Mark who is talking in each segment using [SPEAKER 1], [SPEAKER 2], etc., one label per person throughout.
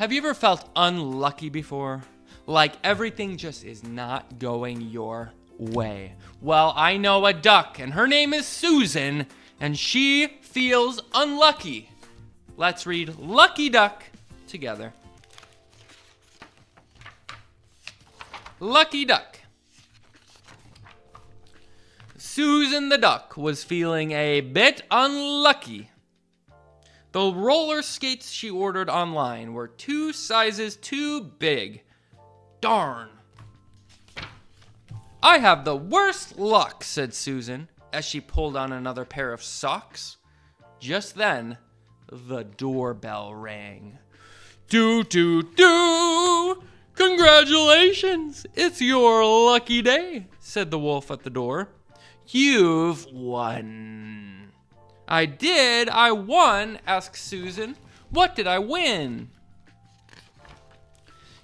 [SPEAKER 1] Have you ever felt unlucky before? Like everything just is not going your way. Well, I know a duck, and her name is Susan, and she feels unlucky. Let's read Lucky Duck together. Lucky Duck. Susan the duck was feeling a bit unlucky. The roller skates she ordered online were 2 sizes too big. Darn. I have the worst luck, said Susan, as she pulled on another pair of socks. Just then, the doorbell rang. Do, do, do! Congratulations! It's your lucky day, said the wolf at the door. You've won. I did? I won? Asked Susan. What did I win?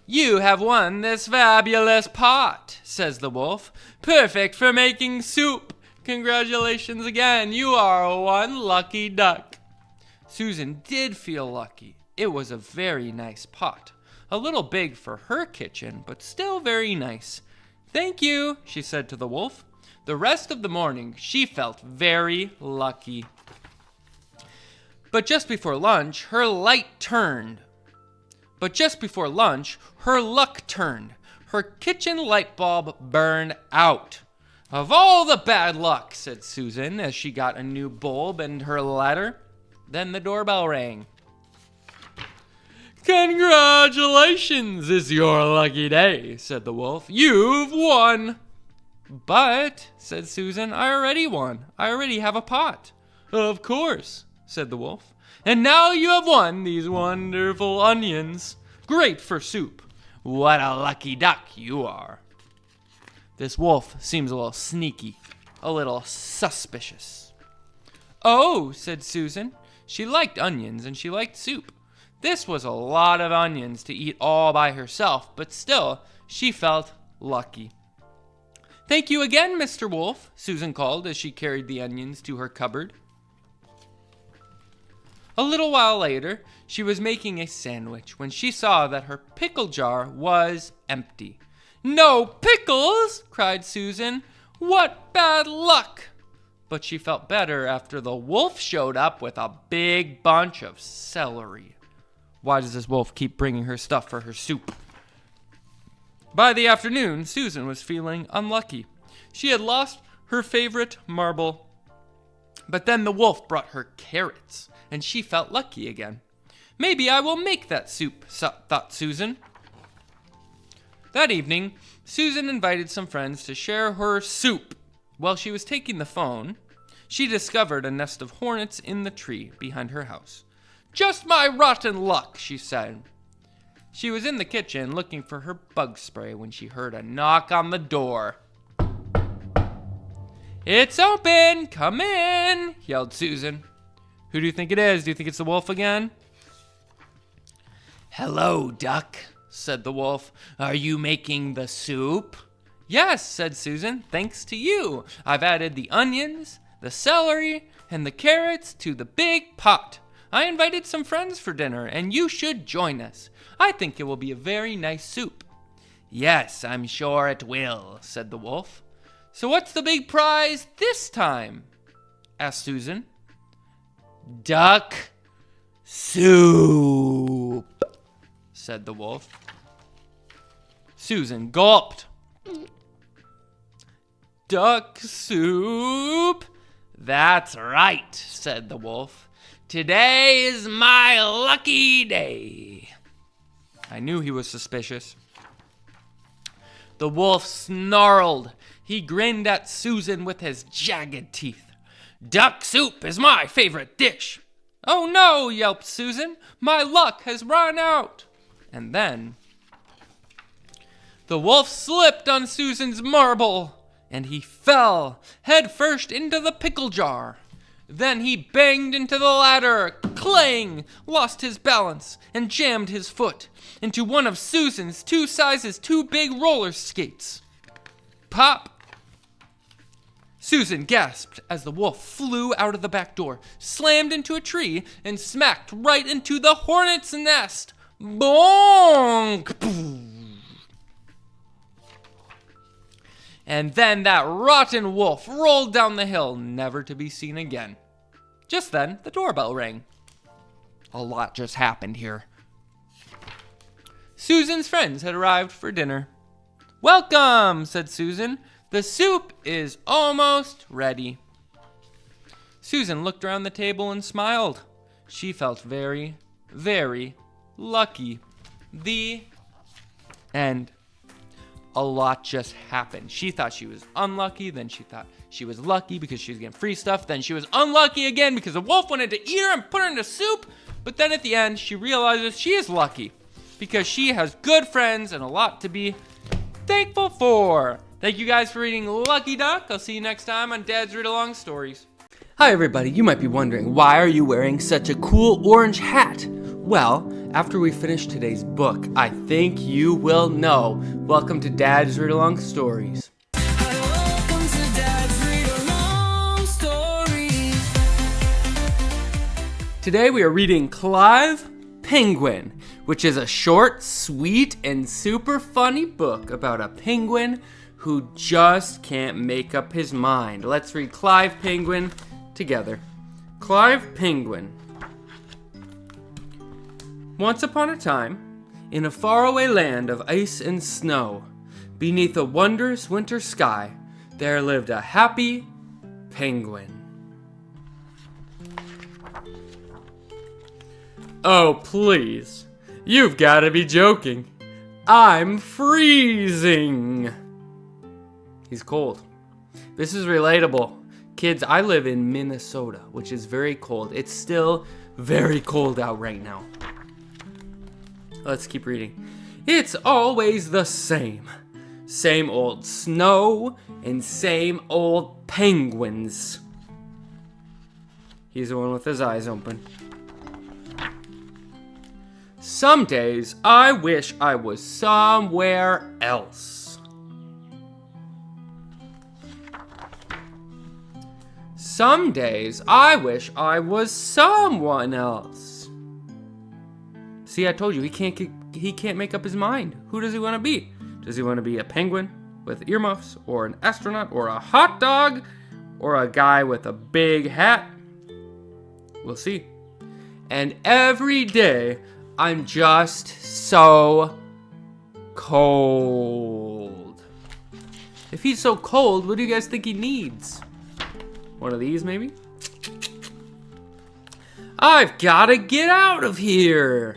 [SPEAKER 1] You have won this fabulous pot, says the wolf. Perfect for making soup. Congratulations again. You are one lucky duck. Susan did feel lucky. It was a very nice pot. A little big for her kitchen, but still very nice. Thank you, she said to the wolf. The rest of the morning, she felt very lucky. But just before lunch, her luck turned. Her kitchen light bulb burned out. Of all the bad luck, said Susan as she got a new bulb and her ladder. Then the doorbell rang. Congratulations, it's your lucky day, said the wolf. You've won. But, said Susan, I already won. I already have a pot. Of course, said the wolf. And now you have won these wonderful onions. Great for soup. What a lucky duck you are. This wolf seems a little sneaky, a little suspicious. Oh, said Susan. She liked onions and she liked soup. This was a lot of onions to eat all by herself, but still, she felt lucky. Thank you again, Mr. Wolf, Susan called as she carried the onions to her cupboard. A little while later, she was making a sandwich when she saw that her pickle jar was empty. No pickles, cried Susan. What bad luck! But she felt better after the wolf showed up with a big bunch of celery. Why does this wolf keep bringing her stuff for her soup? By the afternoon, Susan was feeling unlucky. She had lost her favorite marble. But then the wolf brought her carrots, and she felt lucky again. Maybe I will make that soup, thought Susan. That evening, Susan invited some friends to share her soup. While she was taking the phone, she discovered a nest of hornets in the tree behind her house. Just my rotten luck, she said. She was in the kitchen looking for her bug spray when she heard a knock on the door. It's open! Come in! Yelled Susan. Who do you think it is? Do you think it's the wolf again? Hello, duck, said the wolf. Are you making the soup? Yes, said Susan. Thanks to you. I've added the onions, the celery, and the carrots to the big pot. I invited some friends for dinner, and you should join us. I think it will be a very nice soup. Yes, I'm sure it will, said the wolf. So what's the big prize this time? Asked Susan. Duck soup, said the wolf. Susan gulped. Duck soup? That's right, said the wolf. Today is my lucky day. I knew he was suspicious. The wolf snarled. He grinned at Susan with his jagged teeth. Duck soup is my favorite dish. Oh no, yelped Susan. My luck has run out. And then the wolf slipped on Susan's marble, and he fell head first into the pickle jar. Then he banged into the ladder, clang, lost his balance, and jammed his foot into one of Susan's 2 sizes too big roller skates. Pop! Susan gasped as the wolf flew out of the back door, slammed into a tree, and smacked right into the hornet's nest. Bonk! And then that rotten wolf rolled down the hill, never to be seen again. Just then, the doorbell rang. A lot just happened here. Susan's friends had arrived for dinner. "Welcome," said Susan. "The soup is almost ready." Susan looked around the table and smiled. She felt very, very lucky. The end. A lot just happened. She thought she was unlucky, then she thought she was lucky because she was getting free stuff, then she was unlucky again because a wolf wanted to eat her and put her into soup, but then at the end she realizes she is lucky because she has good friends and a lot to be thankful for. Thank you guys for reading Lucky Duck. I'll see you next time on Dad's Read-Along Stories.
[SPEAKER 2] Hi everybody, you might be wondering, why are you wearing such a cool orange hat? Well, after we finish today's book, I think you will know. Welcome to Dad's Read-Along Stories.
[SPEAKER 3] Welcome to Dad's Read-Along Stories.
[SPEAKER 2] Today we are reading Clive Penguin, which is a short, sweet, and super funny book about a penguin who just can't make up his mind. Let's read Clive Penguin together. Clive Penguin. Once upon a time, in a faraway land of ice and snow, beneath a wondrous winter sky, there lived a happy penguin. Oh, please. You've got to be joking. I'm freezing. He's cold. This is relatable. Kids, I live in Minnesota, which is very cold. It's still very cold out right now. Let's keep reading. It's always the same. Same old snow and same old penguins. He's the one with his eyes open. Some days I wish I was somewhere else. Some days I wish I was someone else. See, I told you, he can't make up his mind. Who does he want to be? Does he want to be a penguin with earmuffs, or an astronaut, or a hot dog, or a guy with a big hat? We'll see. And every day, I'm just so cold. If he's so cold, what do you guys think he needs? One of these, maybe? I've got to get out of here.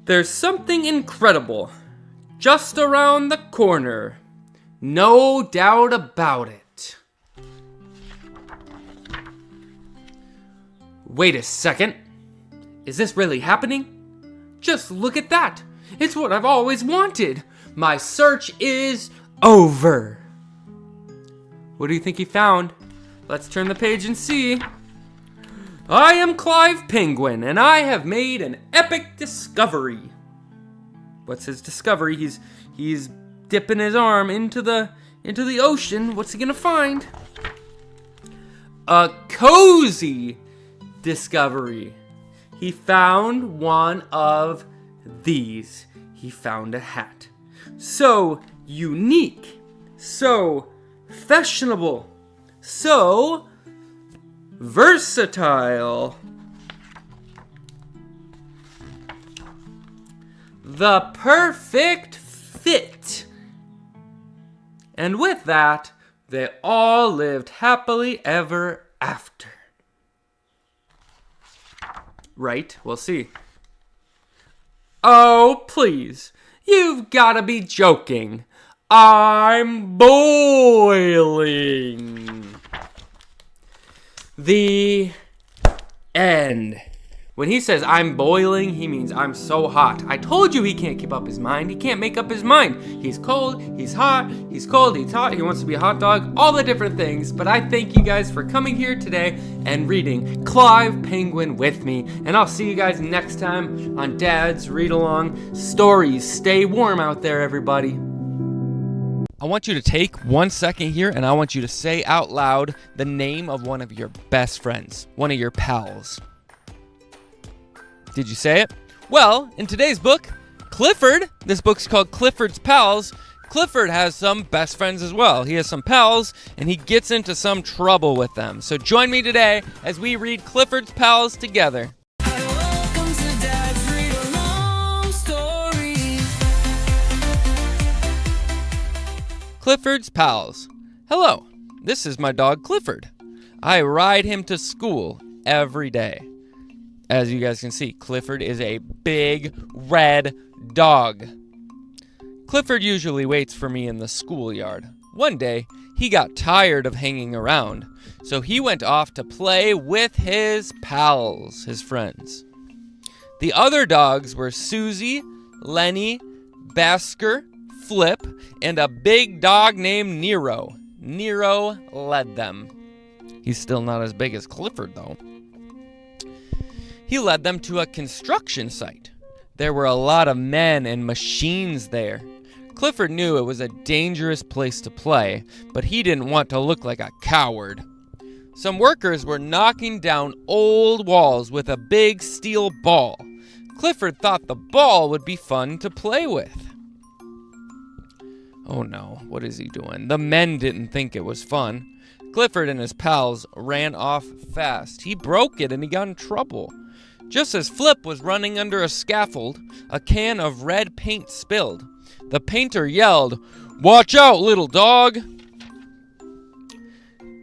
[SPEAKER 2] There's something incredible just around the corner. No doubt about it. Wait a second. Is this really happening? Just look at that. It's what I've always wanted. My search is over. What do you think he found? Let's turn the page and see. I am Clive Penguin, and I have made an epic discovery. What's his discovery? He's dipping his arm into the ocean. What's he gonna find? A cozy discovery. He found one of these. He found a hat. So unique, so fashionable, so versatile. The perfect fit. And with that, they all lived happily ever after. Right? We'll see. Oh, please. You've got to be joking. I'm boiling. The end. When he says I'm boiling, he means I'm so hot. I told you he can't keep up his mind. He can't make up his mind. He's cold, he's hot, he's cold, he's hot, he wants to be a hot dog, all the different things. But I thank you guys for coming here today and reading Clive Penguin with me. And I'll see you guys next time on Dad's Read-Along Stories. Stay warm out there, everybody.
[SPEAKER 1] I want you to take 1 second here and I want you to say out loud the name of one of your best friends, one of your pals. Did you say it? Well, in today's book, Clifford, this book's called Cliffords Pals. Clifford has some best friends as well. He has some pals and he gets into some trouble with them. So join me today as we read Clifford's Pals together.
[SPEAKER 3] Welcome to Dad's Read-Along Stories.
[SPEAKER 1] Clifford's Pals. Hello, this is my dog Clifford. I ride him to school every day. As you guys can see, Clifford is a big red dog. Clifford usually waits for me in the schoolyard. One day, he got tired of hanging around, so he went off to play with his pals, his friends. The other dogs were Susie, Lenny, Basker, Flip, and a big dog named Nero. Nero led them. He's still not as big as Clifford, though. He led them to a construction site. There were a lot of men and machines there. Clifford knew it was a dangerous place to play, but he didn't want to look like a coward. Some workers were knocking down old walls with a big steel ball. Clifford thought the ball would be fun to play with. Oh no, what is he doing? The men didn't think it was fun. Clifford and his pals ran off fast. He broke it and he got in trouble. Just as Flip was running under a scaffold, a can of red paint spilled. The painter yelled, "Watch out, little dog!"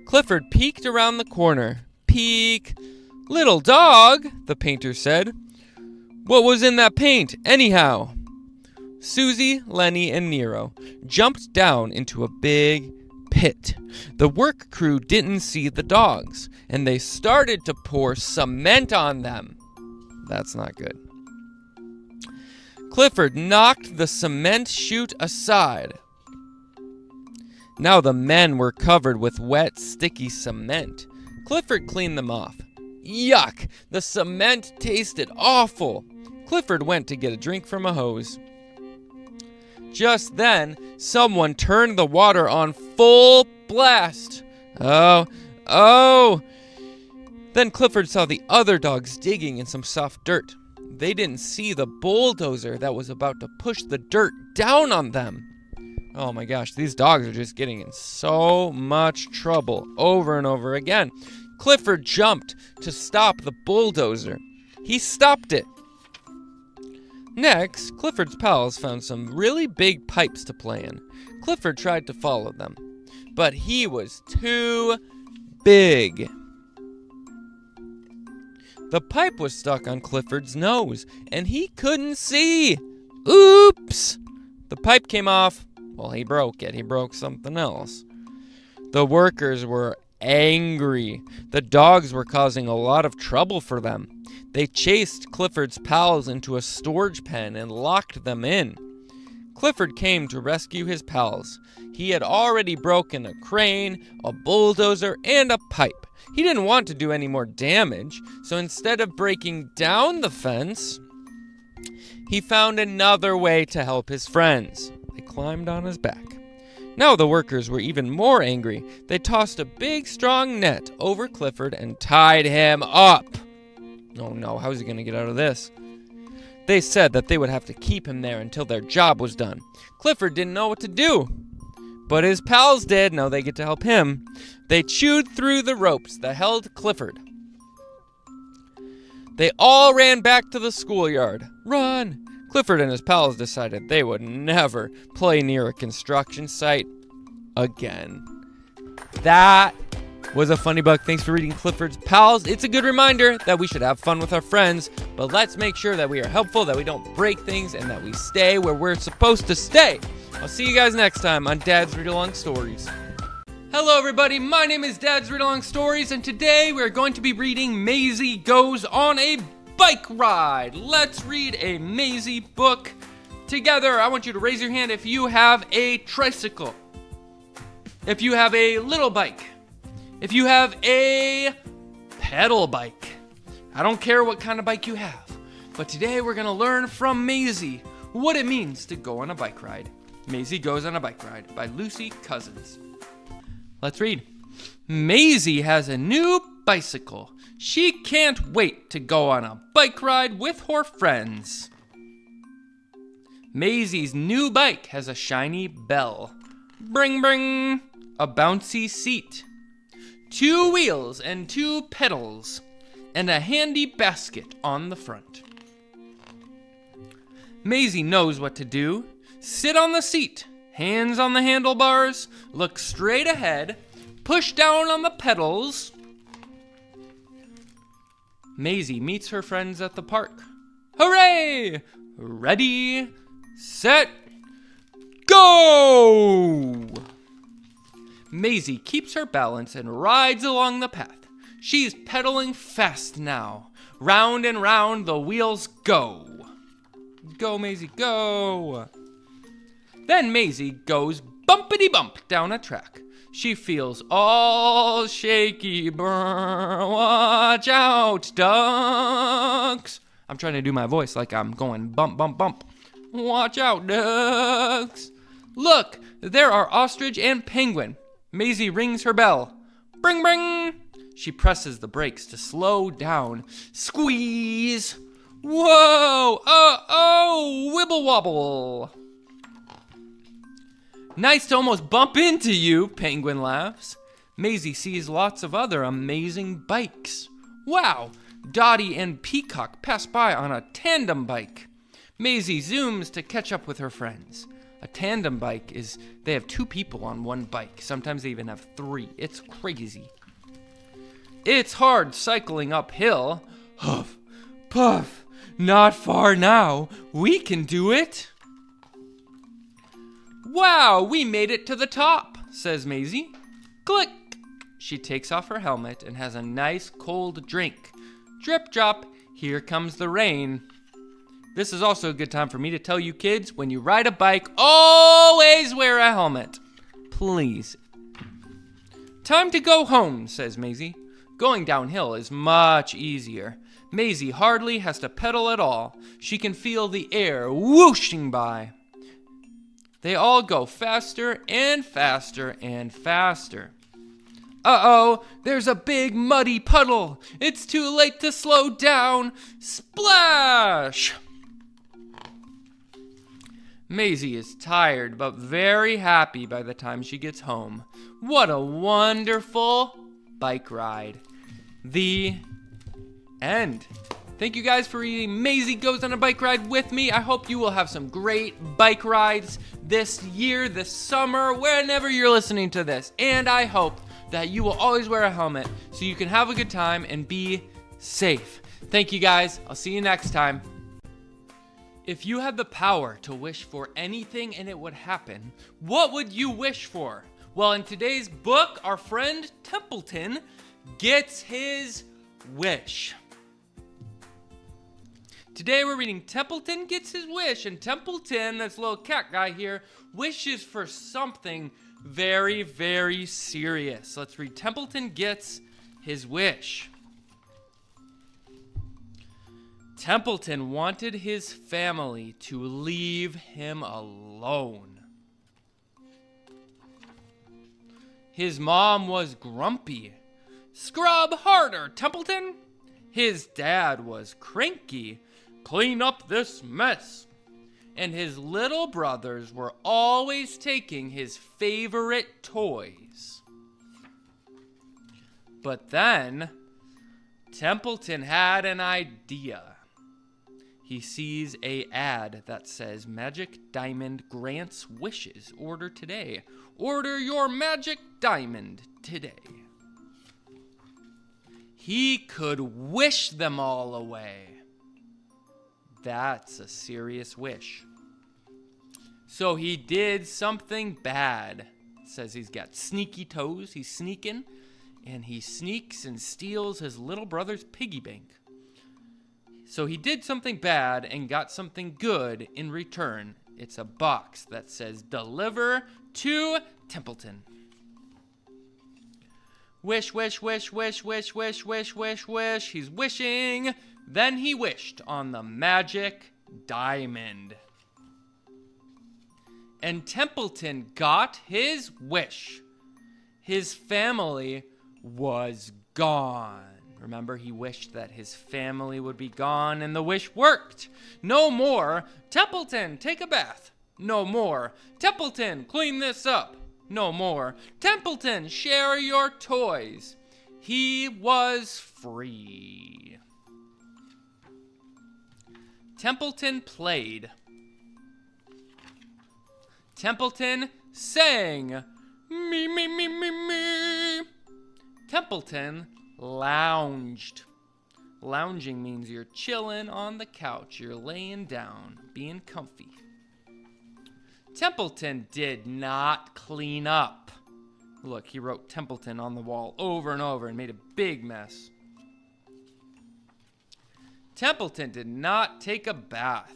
[SPEAKER 1] Clifford peeked around the corner. Peek. "Little dog," the painter said. "What was in that paint, anyhow?" Susie, Lenny, and Nero jumped down into a big pit. The work crew didn't see the dogs, and they started to pour cement on them. That's not good. Clifford knocked the cement chute aside. Now the men were covered with wet, sticky cement. Clifford cleaned them off. Yuck! The cement tasted awful. Clifford went to get a drink from a hose. Just then, someone turned the water on full blast. Oh! Then Clifford saw the other dogs digging in some soft dirt. They didn't see the bulldozer that was about to push the dirt down on them. Oh my gosh, these dogs are just getting in so much trouble over and over again. Clifford jumped to stop the bulldozer. He stopped it. Next, Clifford's pals found some really big pipes to play in. Clifford tried to follow them, but he was too big. The pipe was stuck on Clifford's nose, and he couldn't see. Oops! The pipe came off. Well, he broke it. He broke something else. The workers were angry. The dogs were causing a lot of trouble for them. They chased Clifford's pals into a storage pen and locked them in. Clifford came to rescue his pals. He had already broken a crane, a bulldozer, and a pipe. He didn't want to do any more damage, so instead of breaking down the fence, he found another way to help his friends. They climbed on his back. Now the workers were even more angry. They tossed a big, strong net over Clifford and tied him up. Oh no, how is he going to get out of this? They said that they would have to keep him there until their job was done. Clifford didn't know what to do, but his pals did. Now they get to help him. They chewed through the ropes that held Clifford. They all ran back to the schoolyard. Run! Clifford and his pals decided they would never play near a construction site again. That was a funny book. Thanks for reading Clifford's Pals. It's a good reminder that we should have fun with our friends, but let's make sure that we are helpful, that we don't break things, and that we stay where we're supposed to stay. I'll see you guys next time on Dad's Read-Along Stories. Hello everybody, my name is Dad's Read-Along Stories, and today we're going to be reading Maisie Goes on a Bike Ride. Let's read a Maisie book together. I want you to raise your hand if you have a tricycle, if you have a little bike, if you have a pedal bike. I don't care what kind of bike you have, but today we're going to learn from Maisie what it means to go on a bike ride. Maisie Goes on a Bike Ride by Lucy Cousins. Let's read. Maisie has a new bicycle. She can't wait to go on a bike ride with her friends. Maisie's new bike has a shiny bell. Bring, bring. A bouncy seat. 2 wheels and 2 pedals. And a handy basket on the front. Maisie knows what to do. Sit on the seat, hands on the handlebars, look straight ahead, push down on the pedals. Maisie meets her friends at the park. Hooray! Ready, set, go! Maisie keeps her balance and rides along the path. She's pedaling fast now. Round and round the wheels go. Go, Maisie, go! Then Maisie goes bumpity-bump down a track. She feels all shaky. Brr, watch out, ducks. I'm trying to do my voice like I'm going bump, bump, bump. Watch out, ducks. Look, there are ostrich and penguin. Maisie rings her bell. Bring, bring. She presses the brakes to slow down. Squeeze. Whoa, oh, wibble wobble. Nice to almost bump into you, Penguin laughs. Maisie sees lots of other amazing bikes. Wow, Dottie and Peacock pass by on a tandem bike. Maisie zooms to catch up with her friends. A tandem bike is, they have 2 people on one bike. Sometimes they even have 3. It's crazy. It's hard cycling uphill. Huff, puff, not far now. We can do it. Wow, we made it to the top, says Maisie. Click. She takes off her helmet and has a nice cold drink. Drip drop, here comes the rain. This is also a good time for me to tell you kids, when you ride a bike, always wear a helmet. Please. Time to go home, says Maisie. Going downhill is much easier. Maisie hardly has to pedal at all. She can feel the air whooshing by. They all go faster and faster and faster. Uh-oh, there's a big muddy puddle. It's too late to slow down. Splash! Maisie is tired but very happy by the time she gets home. What a wonderful bike ride. The end. Thank you guys for reading Maisie Goes on a Bike Ride with me. I hope you will have some great bike rides this year, this summer, whenever you're listening to this. And I hope that you will always wear a helmet so you can have a good time and be safe. Thank you guys. I'll see you next time. If you had the power to wish for anything and it would happen, what would you wish for? Well, in today's book, our friend Templeton gets his wish. Today we're reading Templeton Gets His Wish, and Templeton, this little cat guy here, wishes for something very, very serious. Let's read Templeton Gets His Wish. Templeton wanted his family to leave him alone. His mom was grumpy. Scrub harder, Templeton. His dad was cranky. Clean up this mess. And his little brothers were always taking his favorite toys. But then, Templeton had an idea. He sees an ad that says Magic Diamond grants wishes. Order today. Order your Magic Diamond today. He could wish them all away. That's a serious wish. So he did something bad. It says he's got sneaky toes. He's sneaking. And he sneaks and steals his little brother's piggy bank. So he did something bad and got something good in return. It's a box that says deliver to Templeton. Wish, wish, wish, wish, wish, wish, wish, wish, wish. He's wishing. Then he wished on the Magic Diamond. And Templeton got his wish. His family was gone. Remember, he wished that his family would be gone, and the wish worked. No more, Templeton, take a bath. No more, Templeton, clean this up. No more, Templeton, share your toys. He was free. Templeton played. Templeton sang. Me, me, me, me, me. Templeton lounged. Lounging means you're chilling on the couch. You're laying down, being comfy. Templeton did not clean up. Look, he wrote Templeton on the wall over and over and made a big mess. Templeton did not take a bath.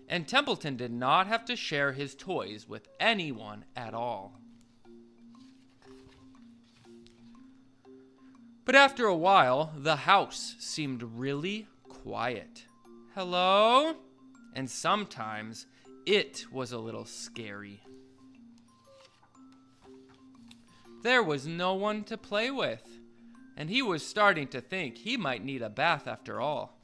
[SPEAKER 1] And Templeton did not have to share his toys with anyone at all. But after a while, the house seemed really quiet. Hello? And sometimes it was a little scary. There was no one to play with, and he was starting to think he might need a bath after all.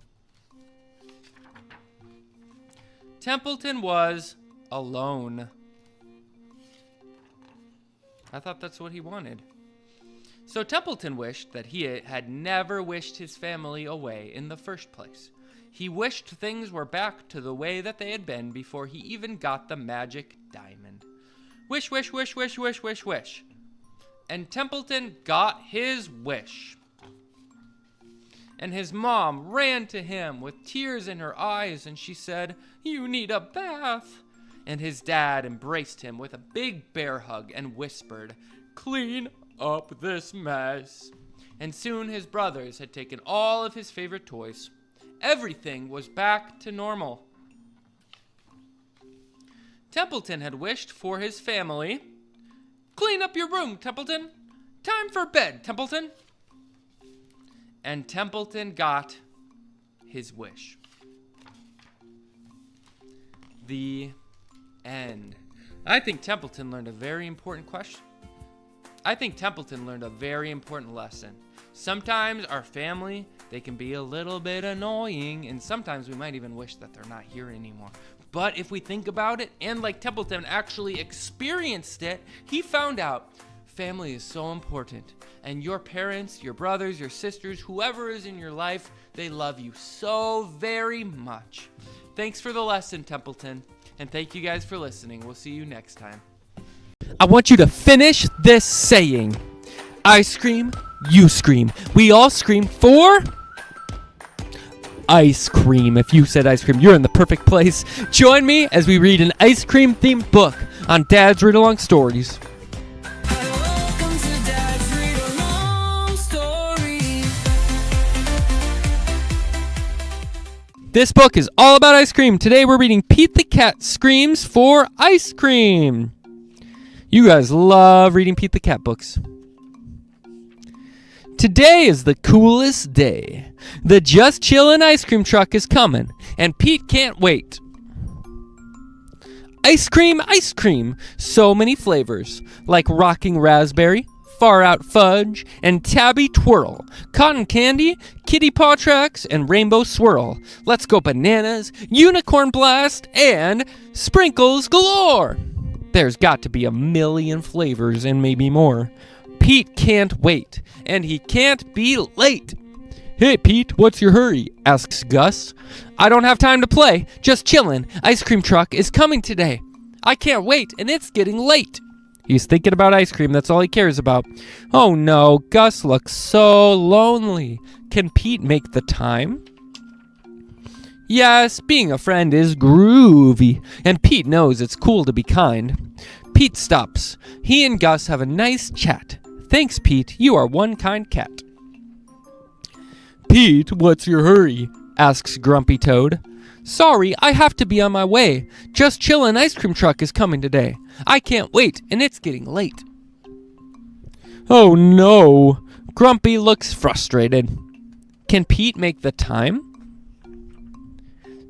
[SPEAKER 1] Templeton was alone. I thought that's what he wanted. So Templeton wished that he had never wished his family away in the first place. He wished things were back to the way that they had been before he even got the magic diamond. Wish, wish, wish, wish, wish, wish, wish. And Templeton got his wish. And his mom ran to him with tears in her eyes, and she said, "You need a bath." And his dad embraced him with a big bear hug and whispered, "Clean up this mess." And soon his brothers had taken all of his favorite toys. Everything was back to normal. Templeton had wished for his family. "Clean up your room, Templeton. Time for bed, Templeton." And Templeton got his wish. The end. I think Templeton learned a very important question. I think Templeton learned a very important lesson. Sometimes our family, they can be a little bit annoying, and sometimes we might even wish that they're not here anymore. But if we think about it, and like Templeton actually experienced it, he found out family is so important. And your parents, your brothers, your sisters, whoever is in your life, they love you so very much. Thanks for the lesson, Templeton. And thank you guys for listening. We'll see you next time. I want you to finish this saying. I scream, you scream. We all scream for ice cream. If you said ice cream, you're in the perfect place. Join me as we read an ice cream themed book on Dad's Read-Along Stories.
[SPEAKER 3] Welcome to Dad's Read-Along Stories.
[SPEAKER 1] This book is all about ice cream. Today we're reading Pete the Cat Screams for Ice Cream. You guys love reading Pete the Cat books. Today is the coolest day. The Just Chillin' ice cream truck is coming, and Pete can't wait. Ice cream, so many flavors, like rocking raspberry, far out fudge, and tabby twirl, cotton candy, kitty paw tracks, and rainbow swirl. Let's go bananas, unicorn blast, and sprinkles galore. There's got to be a million flavors and maybe more. Pete can't wait, and he can't be late. Hey, Pete, what's your hurry? Asks Gus. I don't have time to play, just chillin'. Ice cream truck is coming today. I can't wait, and it's getting late. He's thinking about ice cream, that's all he cares about. Oh no, Gus looks so lonely. Can Pete make the time? Yes, being a friend is groovy, and Pete knows it's cool to be kind. Pete stops. He and Gus have a nice chat. Thanks, Pete. You are one kind cat. Pete, what's your hurry? Asks Grumpy Toad. Sorry, I have to be on my way. Just Chillin' ice cream truck is coming today. I can't wait, and it's getting late. Oh no. Grumpy looks frustrated. Can Pete make the time?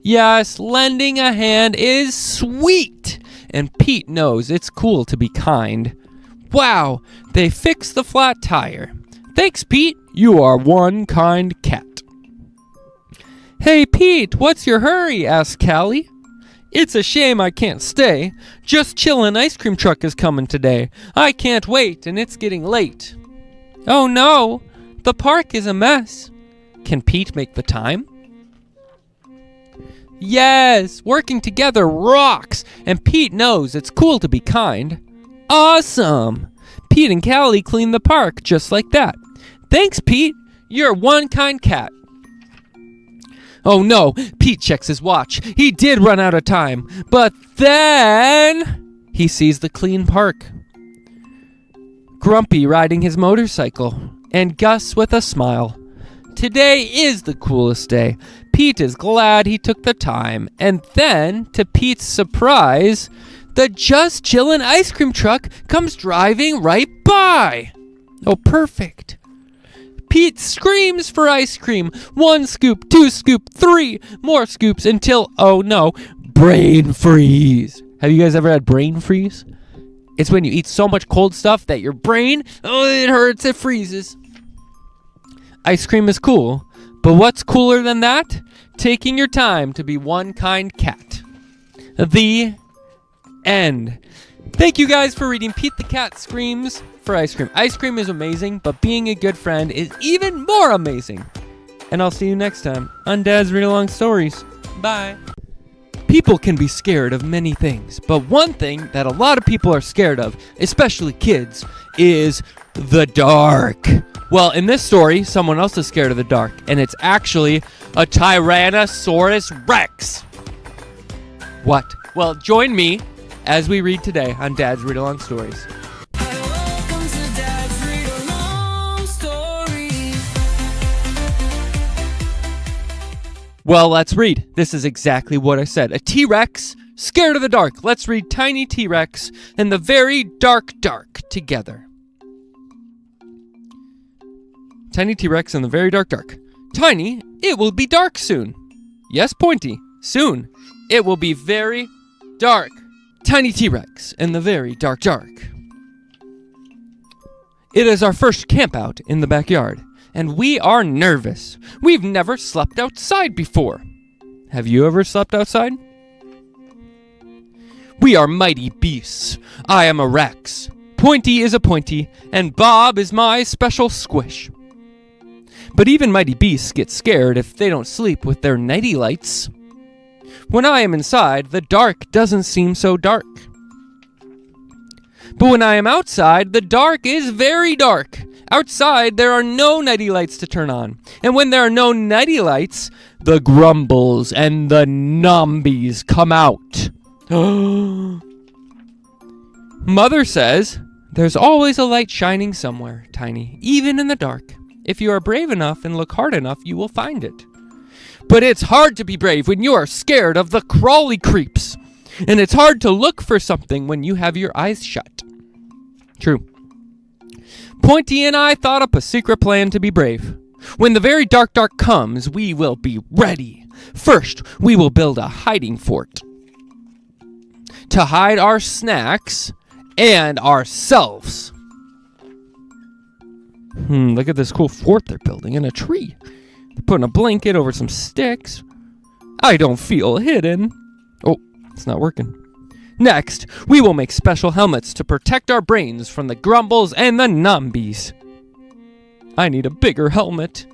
[SPEAKER 1] Yes, lending a hand is sweet. And Pete knows it's cool to be kind. Wow, they fixed the flat tire. Thanks, Pete. You are one kind cat. Hey, Pete, what's your hurry? Asked Callie. It's a shame I can't stay. Just chillin', ice cream truck is coming today. I can't wait, and it's getting late. Oh no, the park is a mess. Can Pete make the time? Yes, working together rocks, and Pete knows it's cool to be kind. Awesome! Pete and Callie clean the park just like that. Thanks, Pete. You're one kind cat. Oh no, Pete checks his watch. He did run out of time. But then he sees the clean park. Grumpy riding his motorcycle, and Gus with a smile. Today is the coolest day. Pete is glad he took the time. And then, to Pete's surprise, the Just Chillin' ice cream truck comes driving right by. Oh, perfect. Pete screams for ice cream. 1 scoop, 2 scoop, 3 more scoops until, oh no, brain freeze. Have you guys ever had brain freeze? It's when you eat so much cold stuff that your brain, oh, it hurts, it freezes. Ice cream is cool, but what's cooler than that? Taking your time to be one kind cat. The end. Thank you guys for reading Pete the Cat Screams for Ice Cream. Ice cream is amazing, but being a good friend is even more amazing. And I'll see you next time on Dad's Read-Along Stories. Bye. People can be scared of many things, but one thing that a lot of people are scared of, especially kids, is the dark. Well, in this story, someone else is scared of the dark, and it's actually a Tyrannosaurus Rex. What? Well, join me as we read today on Dad's Read-Along Stories.
[SPEAKER 3] Welcome to Dad's Read-Along Stories.
[SPEAKER 1] Well, let's read. This is exactly what I said. A T-Rex scared of the dark. Let's read Tiny T-Rex and the Very Dark Dark together. Tiny T-Rex and the Very Dark Dark. Tiny, it will be dark soon. Yes, Pointy, soon. It will be very dark. Tiny T-Rex and the Very Dark Dark. It is our first camp out in the backyard, and we are nervous. We've never slept outside before. Have you ever slept outside? We are mighty beasts. I am a Rex. Pointy is a Pointy, and Bob is my special squish. But even mighty beasts get scared if they don't sleep with their nighty lights. When I am inside, the dark doesn't seem so dark. But when I am outside, the dark is very dark. Outside, there are no nighty lights to turn on. And when there are no nighty lights, the grumbles and the nombies come out. Mother says, there's always a light shining somewhere, Tiny, even in the dark. If you are brave enough and look hard enough, you will find it. But it's hard to be brave when you are scared of the crawly creeps. And it's hard to look for something when you have your eyes shut. True. Pointy and I thought up a secret plan to be brave. When the Very Dark Dark comes, we will be ready. First, we will build a hiding fort to hide our snacks and ourselves. Look at this cool fort they're building in a tree. They're putting a blanket over some sticks. I don't feel hidden. Oh, it's not working. Next, we will make special helmets to protect our brains from the grumbles and the nombies. I need a bigger helmet.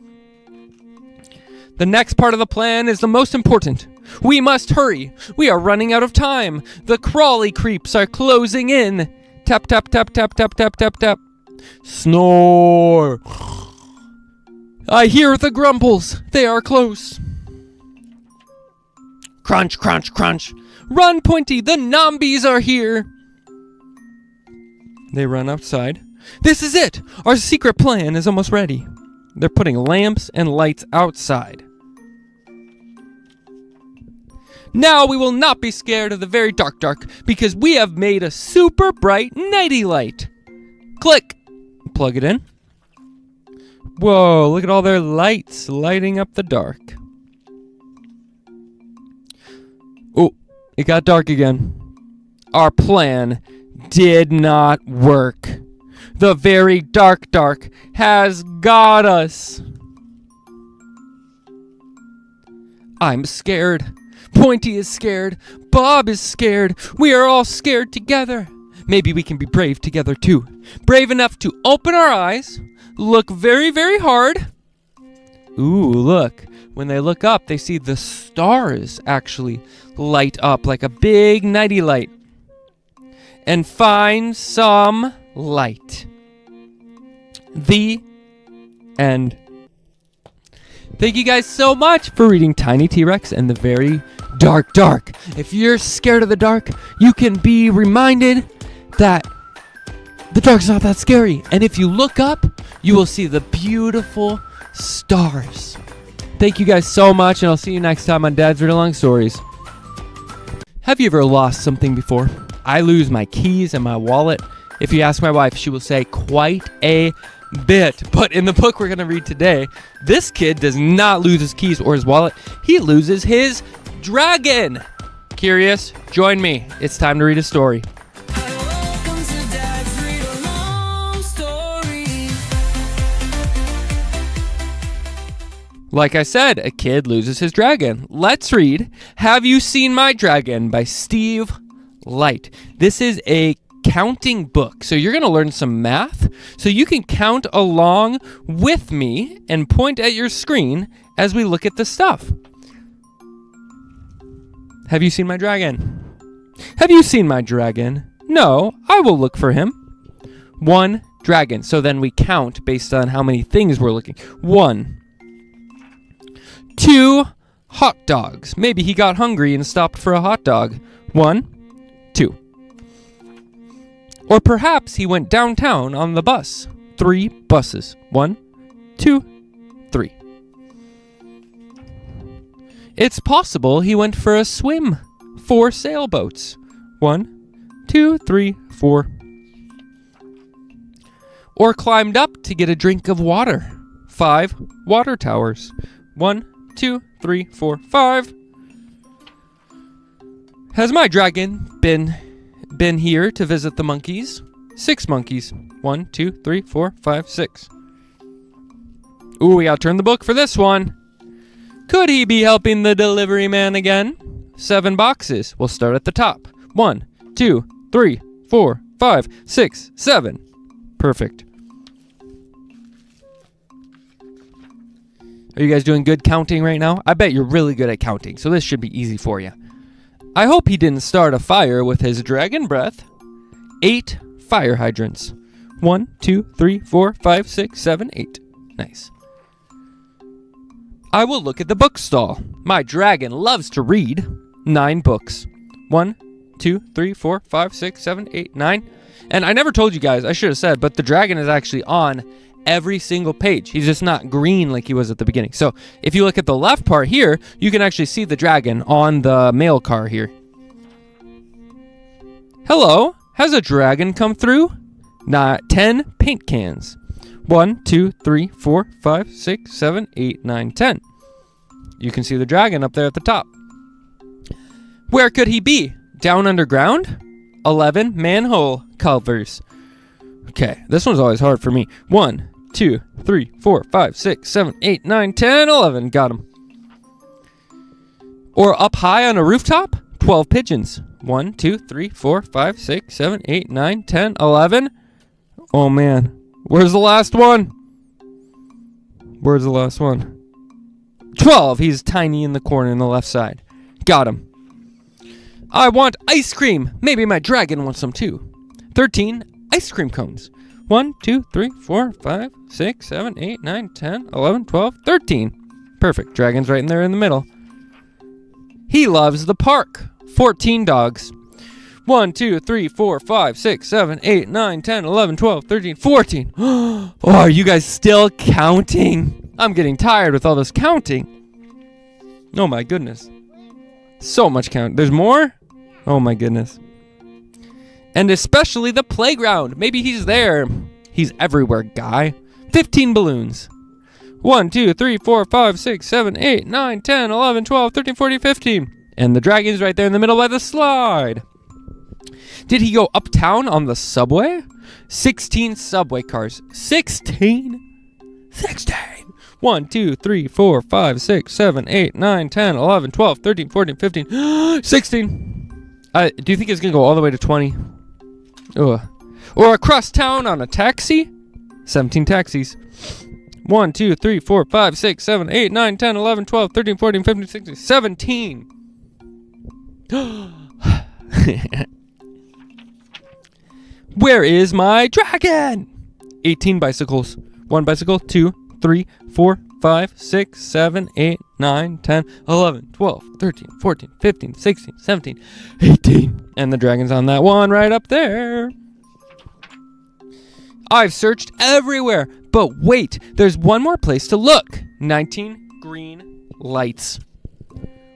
[SPEAKER 1] The next part of the plan is the most important. We must hurry. We are running out of time. The crawly creeps are closing in. Tap, tap, tap, tap, tap, tap, tap, tap. Snore. I hear the grumbles. They are close. Crunch, crunch, crunch. Run, Pointy. The nombies are here. They run outside. This is it. Our secret plan is almost ready. They're putting lamps and lights outside. Now we will not be scared of the Very Dark Dark because we have made a super bright nighty light. Click. Plug it in. Whoa, look at all their lights lighting up the dark. It got dark again. Our plan did not work. The very dark has got us. I'm scared. Pointy is scared. Bob is scared. We are all scared together. Maybe we can be brave together too. Brave enough to open our eyes, look very, very hard. Ooh, look. When they look up, they see the stars actually light up like a big nighty light. And find some light. The end. Thank you guys so much for reading Tiny T-Rex and the Very Dark. If you're scared of the dark, you can be reminded that the dark's not that scary. And if you look up, you will see the beautiful stars. Thank you guys so much, and I'll see you next time on Dad's Read-Along Stories. Have you ever lost something before? I lose my keys and my wallet. If you ask my wife, she will say quite a bit. But in the book we're going to read today, this kid does not lose his keys or his wallet. He loses his dragon. Curious? Join me. It's time to read a story.
[SPEAKER 3] Welcome to Dad's Read-Along Stories.
[SPEAKER 1] Like I said, a kid loses his dragon. Let's read Have You Seen My Dragon by Steve Light. This is a counting book. So you're going to learn some math. So you can count along with me and point at your screen as we look at the stuff. Have you seen my dragon? Have you seen my dragon? No, I will look for him. 1 dragon. So then we count based on how many things we're looking. 1. 2 hot dogs. Maybe he got hungry and stopped for a hot dog. 1, 2. Or perhaps he went downtown on the bus. 3 buses. 1, 2, 3. It's possible he went for a swim. 4 sailboats. 1, 2, 3, 4. Or climbed up to get a drink of water. 5 water towers. 1, 2, 3, 4, 5. Has my dragon been here to visit the monkeys? 6 monkeys. 1, 2, 3, 4, 5, 6. Ooh, we gotta turn the book for this one. Could he be helping the delivery man again? 7 boxes. We'll start at the top. 1, 2, 3, 4, 5, 6, 7. Perfect. Are you guys doing good counting right now? I bet you're really good at counting, so this should be easy for you. I hope he didn't start a fire with his dragon breath. 8 fire hydrants. 1, 2, 3, 4, 5, 6, 7, 8. Nice. I will look at the bookstall. My dragon loves to read. 9 books. 1, 2, 3, 4, 5, 6, 7, 8, 9. And I never told you guys, I should have said, but the dragon is actually on every single page. He's just not green like he was at the beginning. So if you look at the left part here, you can actually see the dragon on the mail car here. Hello, has a dragon come through? 10 paint cans. 1, 2, 3, 4, 5, 6, 7, 8, 9, 10. You can see the dragon up there at the top. Where could he be? Down underground? 11 manhole covers. Okay, this one's always hard for me. 1, 2, 3, 4, 5, 6, 7, 8, 9, 10, 11. Got him. Or up high on a rooftop? 12 pigeons. 1, 2, 3, 4, 5, 6, 7, 8, 9, 10, 11. Oh man. Where's the last one? Where's the last one? 12. He's tiny in the corner on the left side. Got him. I want ice cream. Maybe my dragon wants some too. 13 ice cream cones. 1, 2, 3, 4, 5, 6, 7, 8, 9, 10, 11, 12, 13. Perfect. Dragon's right in there in the middle. He loves the park. 14 dogs. 1, 2, 3, 4, 5, 6, 7, 8, 9, 10, 11, 12, 13, 14. Oh, are you guys still counting? I'm getting tired with all this counting. Oh my goodness. So much count. There's more? Oh my goodness. And especially the playground. Maybe he's there. He's everywhere, guy. 15 balloons. 1, 2, 3, 4, 5, 6, 7, 8, 9, 10, 11, 12, 13, 14, 15. And the dragon's right there in the middle by the slide. Did he go uptown on the subway? 16 subway cars. 16? 16. 1, 2, 3, 4, 5, 6, 7, 8, 9, 10, 11, 12, 13, 14, 15, 16. Do you think it's going to go all the way to 20? Ugh. Or across town on a taxi? 17 taxis. 1, 2, 3, 4, 5, 6, 7, 8, 9, 10, 11, 12, 13, 14, 15, 16, 17. Where is my dragon? 18 bicycles. 1 bicycle, 2, 3, 4, 5, 6, 7, 8, 9, 10, 11, 12, 13, 14, 15, 16, 17, 18. And the dragon's on that one right up there. I've searched everywhere, but wait, there's one more place to look. 19 green lights.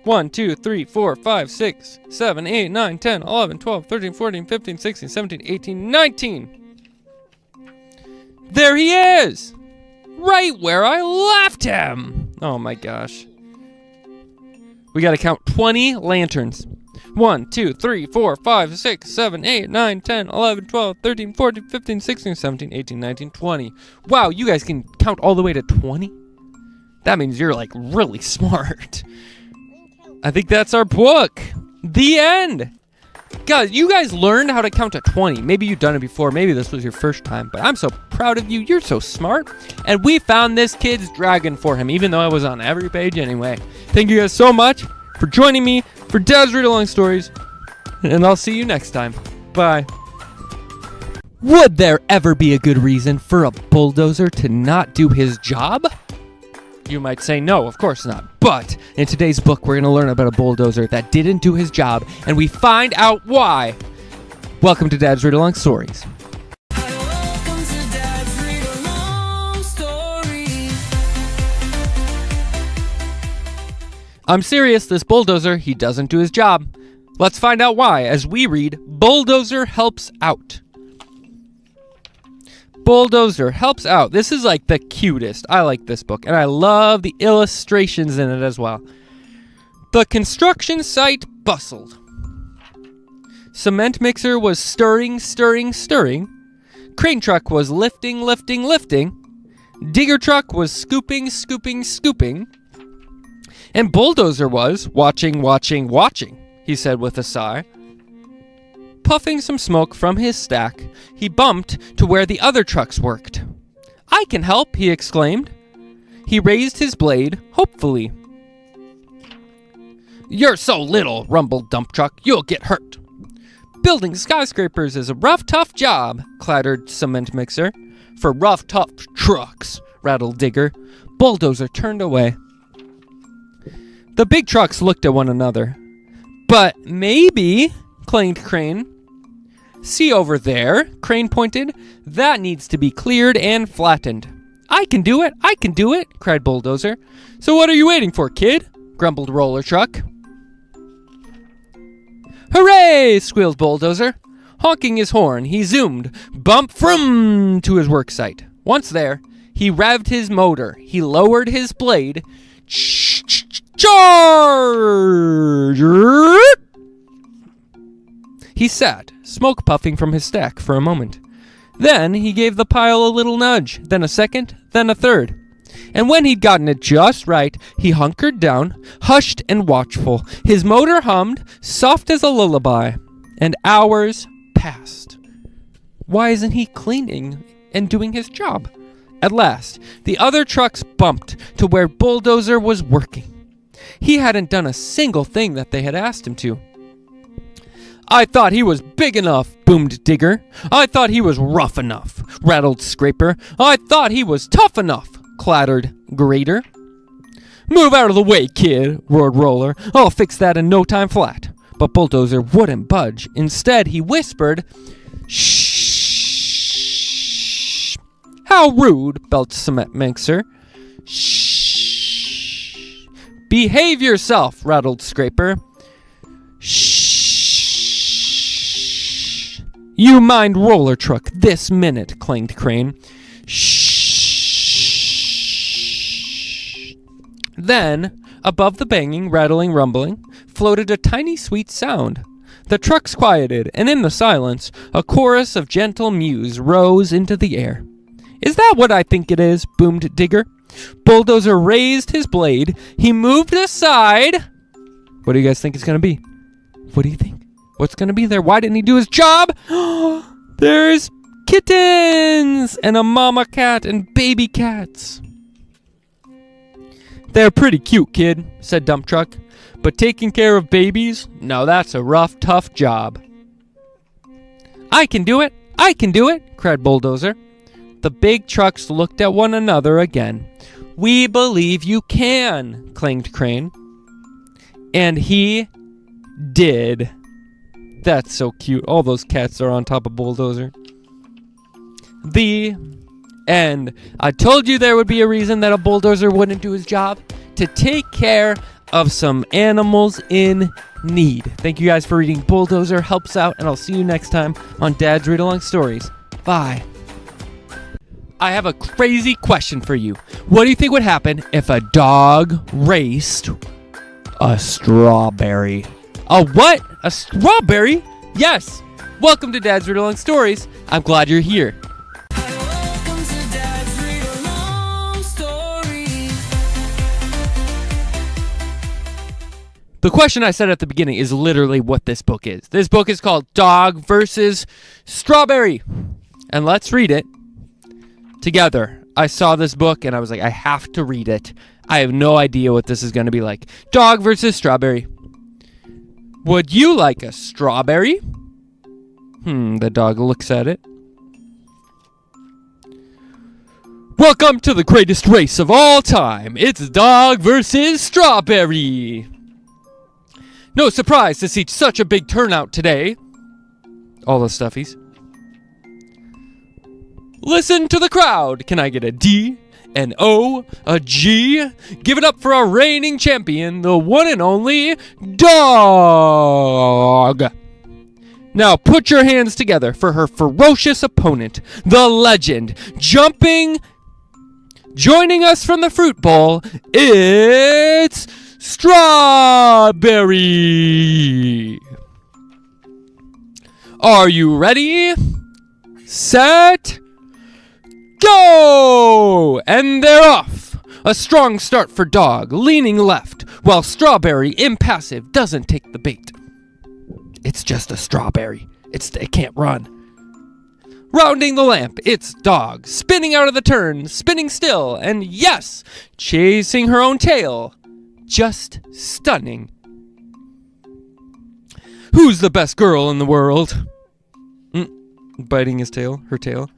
[SPEAKER 1] 1, 2, 3, 4, 5, 6, 7, 8, 9, 10, 11, 12, 13, 14, 15, 16, 17, 18, 19. There he is! Right where I left him! Oh my gosh. We gotta count 20 lanterns. 1, 2, 3, 4, 5, 6, 7, 8, 9, 10, 11, 12, 13, 14, 15, 16, 17, 18, 19, 20. Wow, you guys can count all the way to 20? That means you're like really smart. I think that's our book. The end. Guys, you guys learned how to count to 20. Maybe you've done it before. Maybe this was your first time. But I'm so proud of you. You're so smart. And we found this kid's dragon for him, even though it was on every page anyway. Thank you guys so much for joining me for Dad's Read-Along Stories. And I'll see you next time. Bye. Would there ever be a good reason for a bulldozer to not do his job? You might say no, of course not. But in today's book, we're going to learn about a bulldozer that didn't do his job, and we find out why. Welcome to Dad's Read-Along Stories.
[SPEAKER 3] Welcome to Dad's Read-Along Stories.
[SPEAKER 1] I'm serious, this bulldozer, he doesn't do his job. Let's find out why as we read Bulldozer Helps Out. Bulldozer Helps Out. This is like the cutest. I like this book, and I love the illustrations in it as well. The construction site bustled. Cement mixer was stirring, stirring, stirring. Crane truck was lifting, lifting, lifting. Digger truck was scooping, scooping, scooping. And bulldozer was watching, watching, watching, he said with a sigh. Puffing some smoke from his stack, he bumped to where the other trucks worked. I can help, he exclaimed. He raised his blade, hopefully. You're so little, rumbled Dump Truck, you'll get hurt. Building skyscrapers is a rough, tough job, clattered Cement Mixer. For rough, tough trucks, rattled Digger. Bulldozer turned away. The big trucks looked at one another. But maybe, claimed Crane. See over there, Crane pointed. That needs to be cleared and flattened. I can do it, cried Bulldozer. So what are you waiting for, kid? Grumbled Roller Truck. Hooray, squealed Bulldozer. Honking his horn, he zoomed, bump from to his work site. Once there, he revved his motor. He lowered his blade. Charge! He sat, smoke puffing from his stack for a moment. Then he gave the pile a little nudge, then a second, then a third. And when he'd gotten it just right, he hunkered down, hushed and watchful. His motor hummed, soft as a lullaby, and hours passed. Why isn't he cleaning and doing his job? At last, the other trucks bumped to where Bulldozer was working. He hadn't done a single thing that they had asked him to. I thought he was big enough, boomed Digger. I thought he was rough enough, rattled Scraper. I thought he was tough enough, clattered Grader. Move out of the way, kid, roared Roller. I'll fix that in no time flat. But Bulldozer wouldn't budge. Instead, he whispered, Shh. How rude, belched Cement Mixer. Shh. Behave yourself, rattled Scraper. Shh. You mind Roller Truck this minute, clanged Crane. Shh. Then above the banging, rattling, rumbling, floated a tiny sweet sound. The trucks quieted, and in the silence, a chorus of gentle mews rose into the air. "Is that what I think it is?" boomed Digger. Bulldozer raised his blade. He moved aside. What do you guys think it's going to be? What do you think? What's going to be there? Why didn't he do his job? There's kittens and a mama cat and baby cats. "They're pretty cute, kid," said Dump Truck. "But taking care of babies? No, that's a rough, tough job." "I can do it! I can do it!" cried Bulldozer. The big trucks looked at one another again. "We believe you can," claimed Crane. And he did. That's so cute. All those cats are on top of Bulldozer. The end. I told you there would be a reason that a bulldozer wouldn't do his job. To take care of some animals in need. Thank you guys for reading Bulldozer Helps Out, and I'll see you next time on Dad's Read-Along Stories. Bye. I have a crazy question for you. What do you think would happen if a dog raced a strawberry? A what? A strawberry? Yes. Welcome to Dad's Read-Along Stories. I'm glad you're here.
[SPEAKER 3] Welcome to Dad's Read-Along Stories.
[SPEAKER 1] The question I said at the beginning is literally what this book is. This book is called Dog versus Strawberry. And let's read it together. I saw this book and I was like, I have to read it. I have no idea what this is going to be like. Dog versus Strawberry. Would you like a strawberry? The dog looks at it. Welcome to the greatest race of all time. It's dog versus strawberry. No surprise to see such a big turnout today. All the stuffies. Listen to the crowd. Can I get a D, an O, a G? Give it up for our reigning champion, the one and only Dog. Now put your hands together for her ferocious opponent, the legend, joining us from the fruit bowl, it's Strawberry. Are you ready? Set, go! And they're off. A strong start for Dog, leaning left, while Strawberry, impassive, doesn't take the bait. It's just a strawberry. It can't run. Rounding the lamp, it's Dog, spinning out of the turn, spinning still, and yes, chasing her own tail. Just stunning. Who's the best girl in the world? Biting his tail, her tail.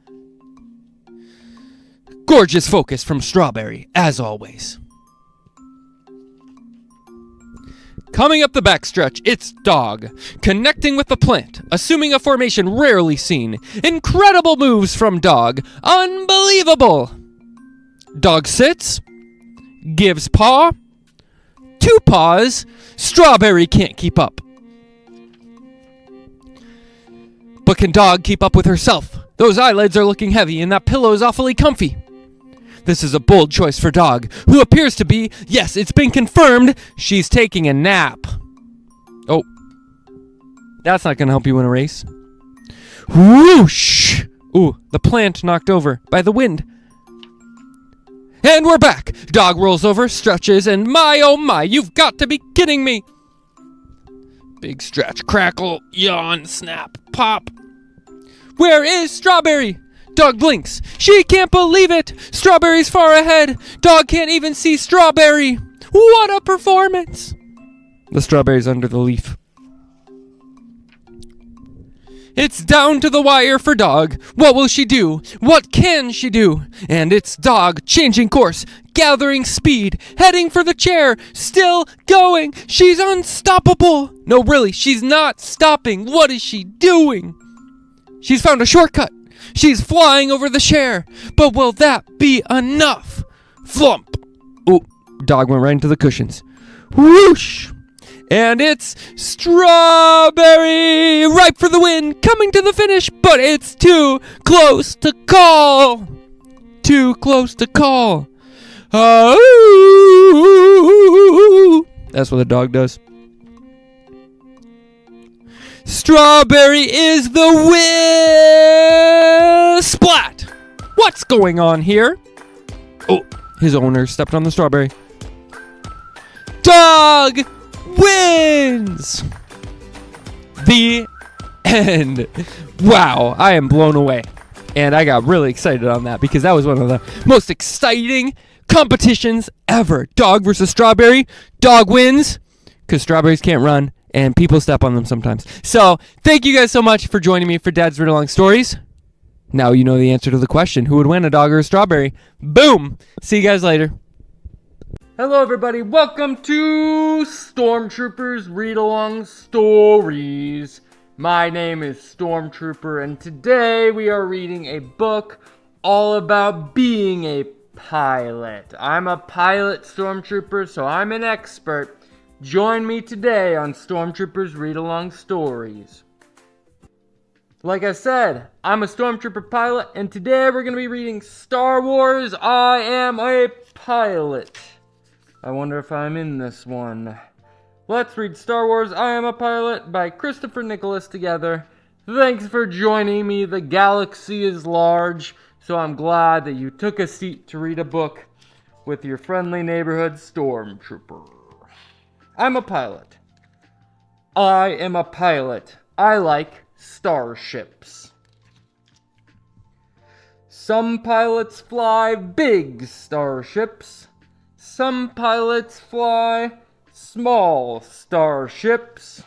[SPEAKER 1] Gorgeous focus from Strawberry, as always. Coming up the backstretch, it's Dog, connecting with the plant, assuming a formation rarely seen. Incredible moves from Dog. Unbelievable. Dog sits, gives paw, 2 paws. Strawberry can't keep up. But can Dog keep up with herself? Those eyelids are looking heavy and that pillow is awfully comfy. This is a bold choice for Dog, who appears to be, yes, it's been confirmed, she's taking a nap. Oh, that's not going to help you win a race. Whoosh! Ooh, the plant knocked over by the wind. And we're back. Dog rolls over, stretches, and my, oh my, you've got to be kidding me. Big stretch, crackle, yawn, snap, pop. Where is Strawberry? Dog blinks. She can't believe it. Strawberry's far ahead. Dog can't even see Strawberry. What a performance. The strawberry's under the leaf. It's down to the wire for Dog. What will she do? What can she do? And it's Dog changing course, gathering speed, heading for the chair, still going. She's unstoppable. No, really, she's not stopping. What is she doing? She's found a shortcut. She's flying over the chair. But will that be enough? Flump. Oh, Dog went right into the cushions. Whoosh. And it's Strawberry, ripe for the win, coming to the finish, but it's too close to call. Too close to call. Oh. That's what a dog does. Strawberry is the win! Splat! What's going on here? Oh, his owner stepped on the strawberry. Dog wins! The end. Wow, I am blown away. And I got really excited on that because that was one of the most exciting competitions ever. Dog versus strawberry. Dog wins because strawberries can't run and people step on them sometimes. So thank you guys so much for joining me for Dad's Read-Along Stories. Now you know the answer to the question. Who would win, a dog or a strawberry? Boom! See you guys later. Hello everybody. Welcome to Stormtroopers Read-Along Stories. My name is Stormtrooper, and today we are reading a book all about being a pilot. I'm a pilot Stormtrooper, so I'm an expert. Join me today on Stormtroopers Read-Along Stories. Like I said, I'm a Stormtrooper pilot, and today we're going to be reading Star Wars I Am a Pilot. I wonder if I'm in this one. Let's read Star Wars I Am a Pilot by Christopher Nicholas together. Thanks for joining me. The galaxy is large, so I'm glad that you took a seat to read a book with your friendly neighborhood Stormtrooper. I'm a pilot. I am a pilot. I like starships. Some pilots fly big starships. Some pilots fly small starships.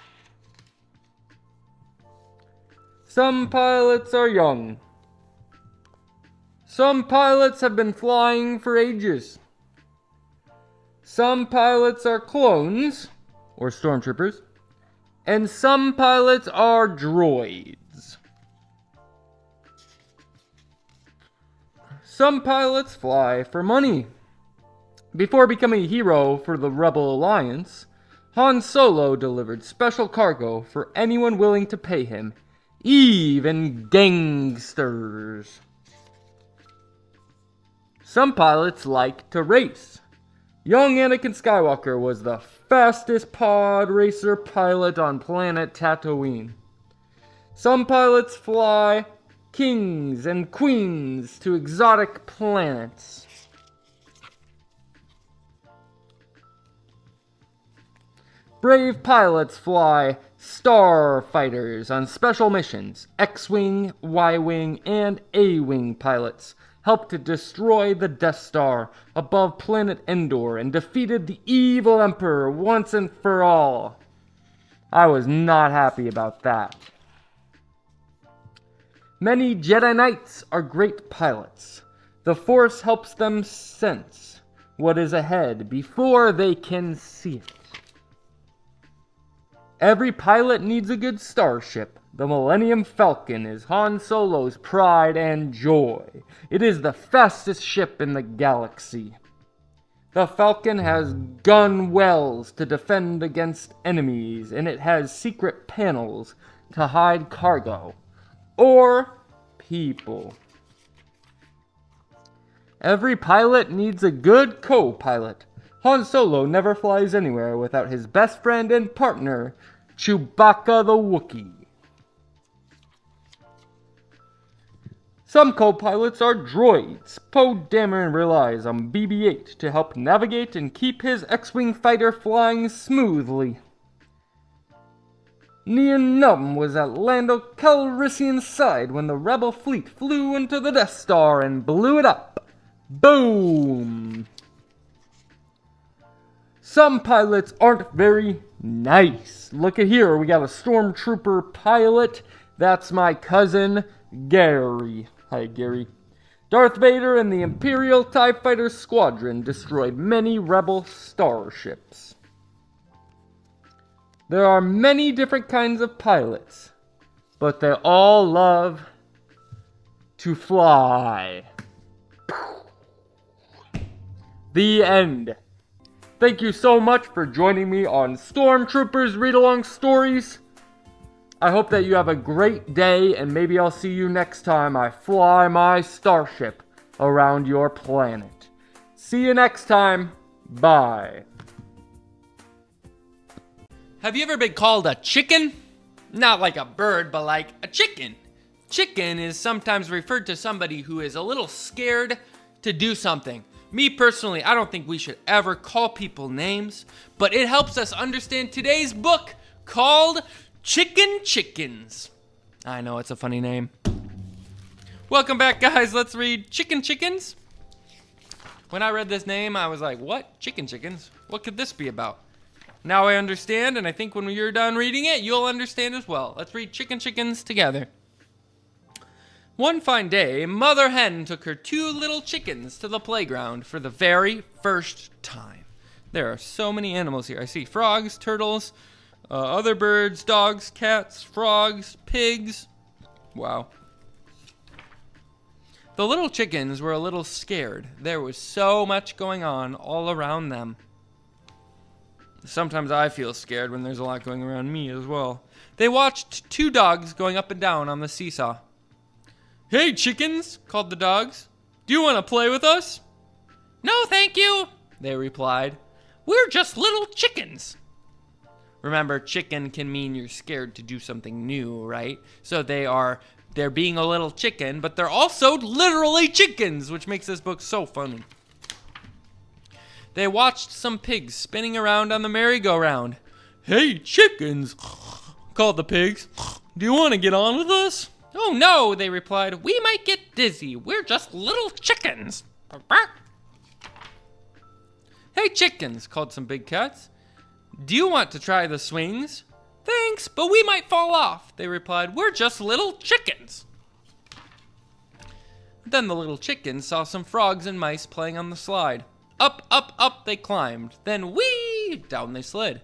[SPEAKER 1] Some pilots are young. Some pilots have been flying for ages. Some pilots are clones, or stormtroopers, and some pilots are droids. Some pilots fly for money. Before becoming a hero for the Rebel Alliance, Han Solo delivered special cargo for anyone willing to pay him, even gangsters. Some pilots like to race. Young Anakin Skywalker was the fastest pod racer pilot on planet Tatooine. Some pilots fly kings and queens to exotic planets. Brave pilots fly starfighters on special missions. X-Wing, Y-Wing, and A-Wing pilots helped to destroy the Death Star above planet Endor and defeated the evil Emperor once and for all. I was not happy about that. Many Jedi Knights are great pilots. The Force helps them sense what is ahead before they can see it. Every pilot needs a good starship. The Millennium Falcon is Han Solo's pride and joy. It is the fastest ship in the galaxy. The Falcon has gun wells to defend against enemies, and it has secret panels to hide cargo or people. Every pilot needs a good co-pilot. Han Solo never flies anywhere without his best friend and partner, Chewbacca the Wookiee. Some co-pilots are droids. Poe Dameron relies on BB-8 to help navigate and keep his X-Wing fighter flying smoothly. Nien Nunb was at Lando Calrissian's side when the Rebel fleet flew into the Death Star and blew it up. Boom! Some pilots aren't very nice. Look at here, we got a Stormtrooper pilot. That's my cousin, Gary. Hi, Gary. Darth Vader and the Imperial TIE Fighter Squadron destroyed many Rebel starships. There are many different kinds of pilots, but they all love to fly. The end. Thank you so much for joining me on Stormtroopers Read-Along Stories. I hope that you have a great day, and maybe I'll see you next time I fly my starship around your planet. See you next time. Bye. Have you ever been called a chicken? Not like a bird, but like a chicken. Chicken is sometimes referred to somebody who is a little scared to do something. Me personally, I don't think we should ever call people names, but it helps us understand today's book called Chicken Chickens. I know, it's a funny name. Welcome back, guys. Let's read Chicken Chickens. When I read this name, I was like, what? Chicken Chickens? What could this be about? Now I understand, and I think when you're done reading it, you'll understand as well. Let's read Chicken Chickens together. One fine day, Mother Hen took her 2 little chickens to the playground for the very first time. There are so many animals here. I see frogs, turtles, other birds, dogs, cats, frogs, pigs. Wow. The little chickens were a little scared. There was so much going on all around them. Sometimes I feel scared when there's a lot going around me as well. They watched 2 dogs going up and down on the seesaw. "Hey, chickens," called the dogs. "Do you want to play with us?" "No, thank you," they replied. "We're just little chickens." Remember, chicken can mean you're scared to do something new, right? So they're being a little chicken, but they're also literally chickens, which makes this book so funny. They watched some pigs spinning around on the merry-go-round. "Hey, chickens," called the pigs. "Do you want to get on with us?" "Oh, no," they replied. "We might get dizzy. We're just little chickens." "Hey, chickens," called some big cats. "Do you want to try the swings?" "Thanks, but we might fall off," they replied. "We're just little chickens." Then the little chickens saw some frogs and mice playing on the slide. Up, up, up they climbed. Then whee! Down they slid.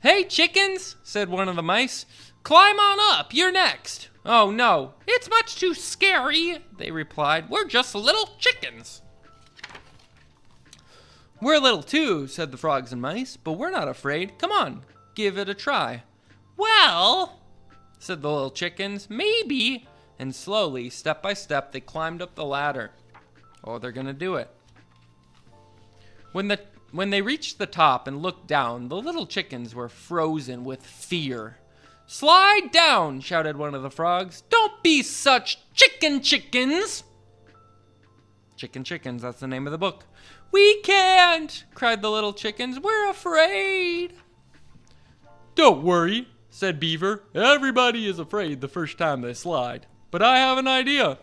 [SPEAKER 1] "Hey, chickens," said one of the mice. "Climb on up. You're next." "Oh, no. It's much too scary," they replied. "We're just little chickens." "We're little too," said the frogs and mice, "but we're not afraid. Come on, give it a try." "Well," said the little chickens, "maybe." And slowly, step by step, they climbed up the ladder. Oh, they're gonna do it. When they reached the top and looked down, the little chickens were frozen with fear. "Slide down," shouted one of the frogs. "Don't be such chickens." Chicken Chickens, that's the name of the book. "We can't," cried the little chickens. "We're afraid." "Don't worry," said Beaver. "Everybody is afraid the first time they slide. But I have an idea."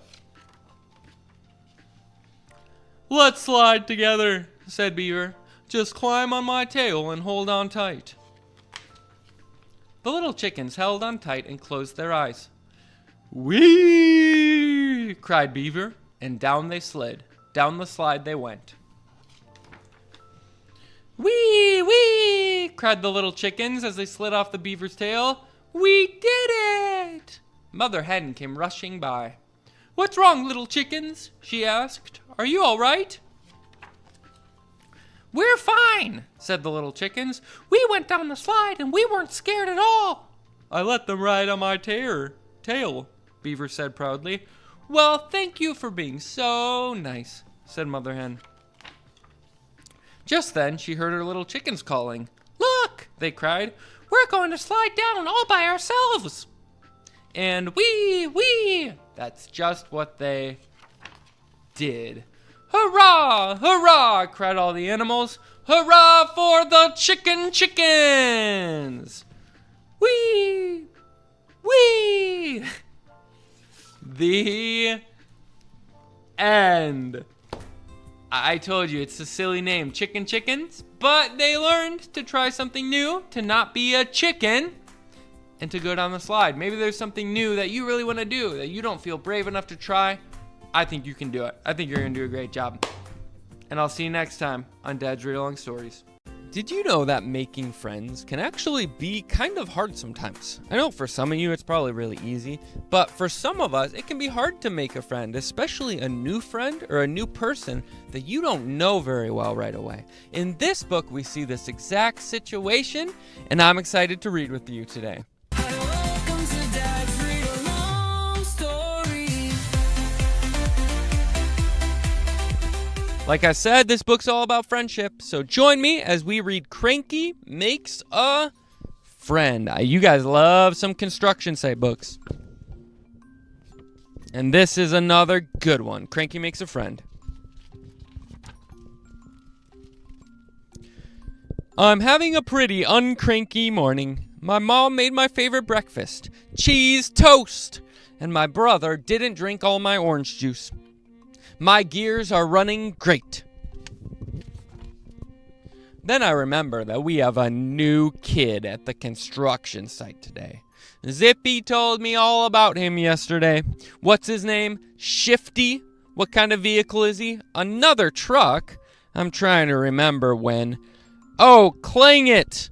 [SPEAKER 1] "Let's slide together," said Beaver. "Just climb on my tail and hold on tight." The little chickens held on tight and closed their eyes. "Whee!" cried Beaver, and down they slid. Down the slide they went. "Wee! Wee!" cried the little chickens as they slid off the beaver's tail. "We did it!" Mother Hen came rushing by. "What's wrong, little chickens?" she asked. "Are you all right?" "We're fine," said the little chickens. "We went down the slide and we weren't scared at all." "I let them ride on my tail," Beaver said proudly. "Well, thank you for being so nice," said Mother Hen. Just then, she heard her little chickens calling. "Look," they cried. "We're going to slide down all by ourselves." And wee! That's just what they did. "Hurrah! Hurrah!" cried all the animals. "Hurrah for the chickens!" Wee! Wee! The end. I told you, it's a silly name, Chicken Chickens, but they learned to try something new, to not be a chicken, and to go down the slide. Maybe there's something new that you really want to do, that you don't feel brave enough to try. I think you can do it. I think you're going to do a great job. And I'll see you next time on Dad's Read-Along Stories. Did you know that making friends can actually be kind of hard sometimes? I know for some of you it's probably really easy, but for some of us it can be hard to make a friend, especially a new friend or a new person that you don't know very well right away. In this book we see this exact situation, and I'm excited to read with you today.
[SPEAKER 3] Welcome to Dad's Read-Along Stories.
[SPEAKER 1] Like I said, this book's all about friendship, so join me as we read Cranky Makes a friend. You guys love some construction site books. And this is another good one. Cranky makes a friend. I'm having a pretty uncranky morning. My mom made my favorite breakfast, cheese toast, and my brother didn't drink all my orange juice. My gears are running great. Then I remember that we have a new kid at the construction site today. Zippy told me all about him yesterday. What's his name? Shifty? What kind of vehicle is he? Another truck? I'm trying to remember when. Oh, clang it!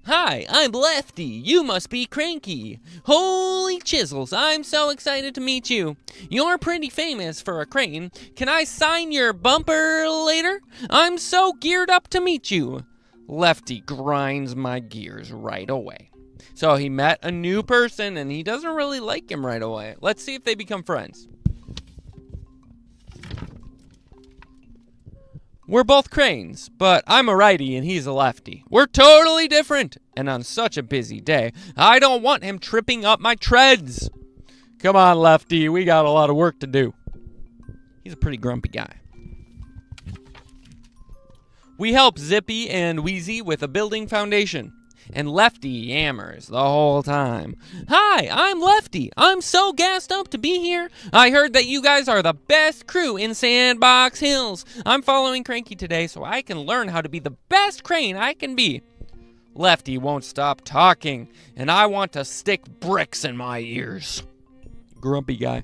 [SPEAKER 1] Hi, I'm Lefty. You must be Cranky. Holy chisels, I'm so excited to meet you. You're pretty famous for a crane. Can I sign your bumper later? I'm so geared up to meet you. Lefty grinds my gears right away. So he met a new person and he doesn't really like him right away. Let's see if they become friends. We're both cranes, but I'm a righty and he's a lefty. We're totally different, and on such a busy day, I don't want him tripping up my treads. Come on, Lefty, we got a lot of work to do. He's a pretty grumpy guy. We help Zippy and Wheezy with a building foundation, and Lefty yammers the whole time. Hi, I'm Lefty. I'm so gassed up to be here. I heard that you guys are the best crew in Sandbox Hills. I'm following Cranky today so I can learn how to be the best crane I can be. Lefty won't stop talking, and I want to stick bricks in my ears. Grumpy guy.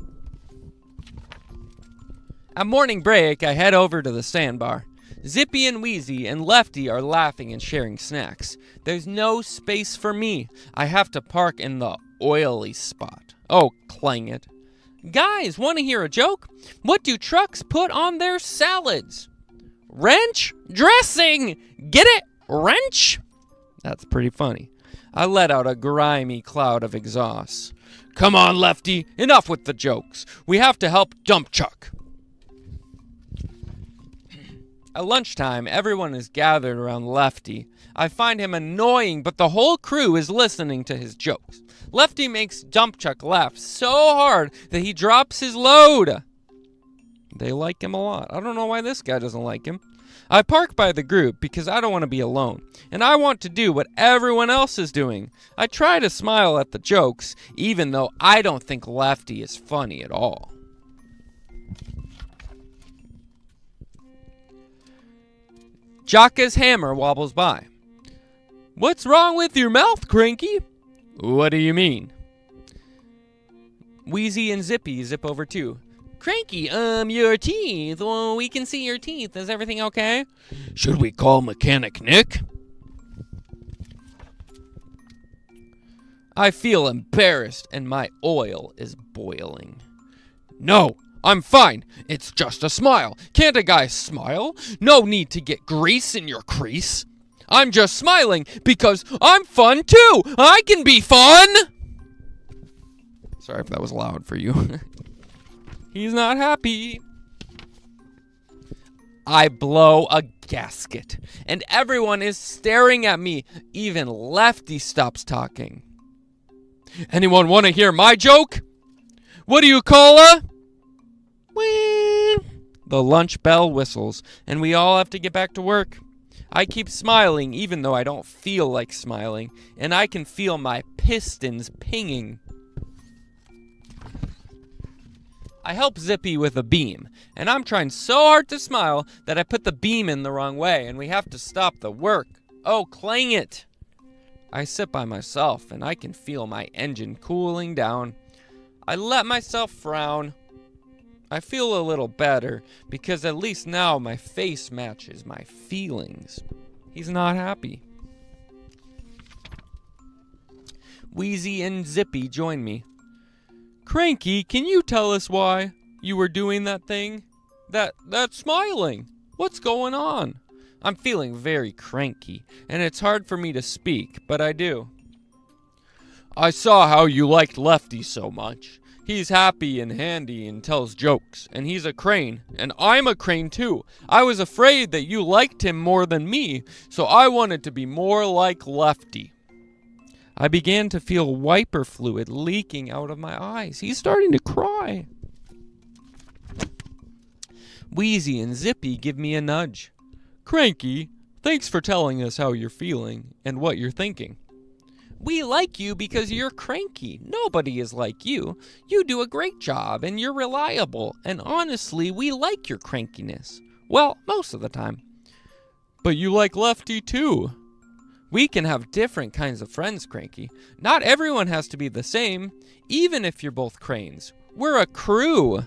[SPEAKER 1] At morning break, I head over to the sandbar. Zippy and Wheezy and Lefty are laughing and sharing snacks. There's no space for me. I have to park in the oily spot. Oh, clang it. Guys, want to hear a joke? What do trucks put on their salads? Wrench? Dressing! Get it? Wrench? That's pretty funny. I let out a grimy cloud of exhaust. Come on, Lefty, enough with the jokes. We have to help Dump Chuck. At lunchtime, everyone is gathered around Lefty. I find him annoying, but the whole crew is listening to his jokes. Lefty makes Dump Chuck laugh so hard that he drops his load. They like him a lot. I don't know why this guy doesn't like him. I park by the group because I don't want to be alone, and I want to do what everyone else is doing. I try to smile at the jokes, even though I don't think Lefty is funny at all. Jocka's hammer wobbles by. What's wrong with your mouth, Cranky? What do you mean? Wheezy and Zippy zip over too. Cranky, your teeth. Well, we can see your teeth. Is everything okay? Should we call Mechanic Nick? I feel embarrassed and my oil is boiling. No, I'm fine. It's just a smile. Can't a guy smile? No need to get grease in your crease. I'm just smiling because I'm fun too. I can be fun. Sorry if that was loud for you. He's not happy. I blow a gasket, and everyone is staring at me. Even Lefty stops talking. Anyone want to hear my joke? What do you call a... Whee! The lunch bell whistles, and we all have to get back to work. I keep smiling even though I don't feel like smiling, and I can feel my pistons pinging. I help Zippy with a beam, and I'm trying so hard to smile that I put the beam in the wrong way, and we have to stop the work. Oh, clang it! I sit by myself, and I can feel my engine cooling down. I let myself frown. I feel a little better, because at least now my face matches my feelings. He's not happy. Wheezy and Zippy join me. Cranky, can you tell us why you were doing that thing? That smiling. What's going on? I'm feeling very cranky, and it's hard for me to speak, but I do. I saw how you liked Lefty so much. He's happy and handy and tells jokes, and he's a crane, and I'm a crane too. I was afraid that you liked him more than me, so I wanted to be more like Lefty. I began to feel wiper fluid leaking out of my eyes. He's starting to cry. Wheezy and Zippy give me a nudge. Cranky, thanks for telling us how you're feeling and what you're thinking. We like you because you're cranky. Nobody is like you. You do a great job and you're reliable. And honestly, we like your crankiness. Well, most of the time. But you like Lefty too. We can have different kinds of friends, Cranky. Not everyone has to be the same, even if you're both cranes. We're a crew.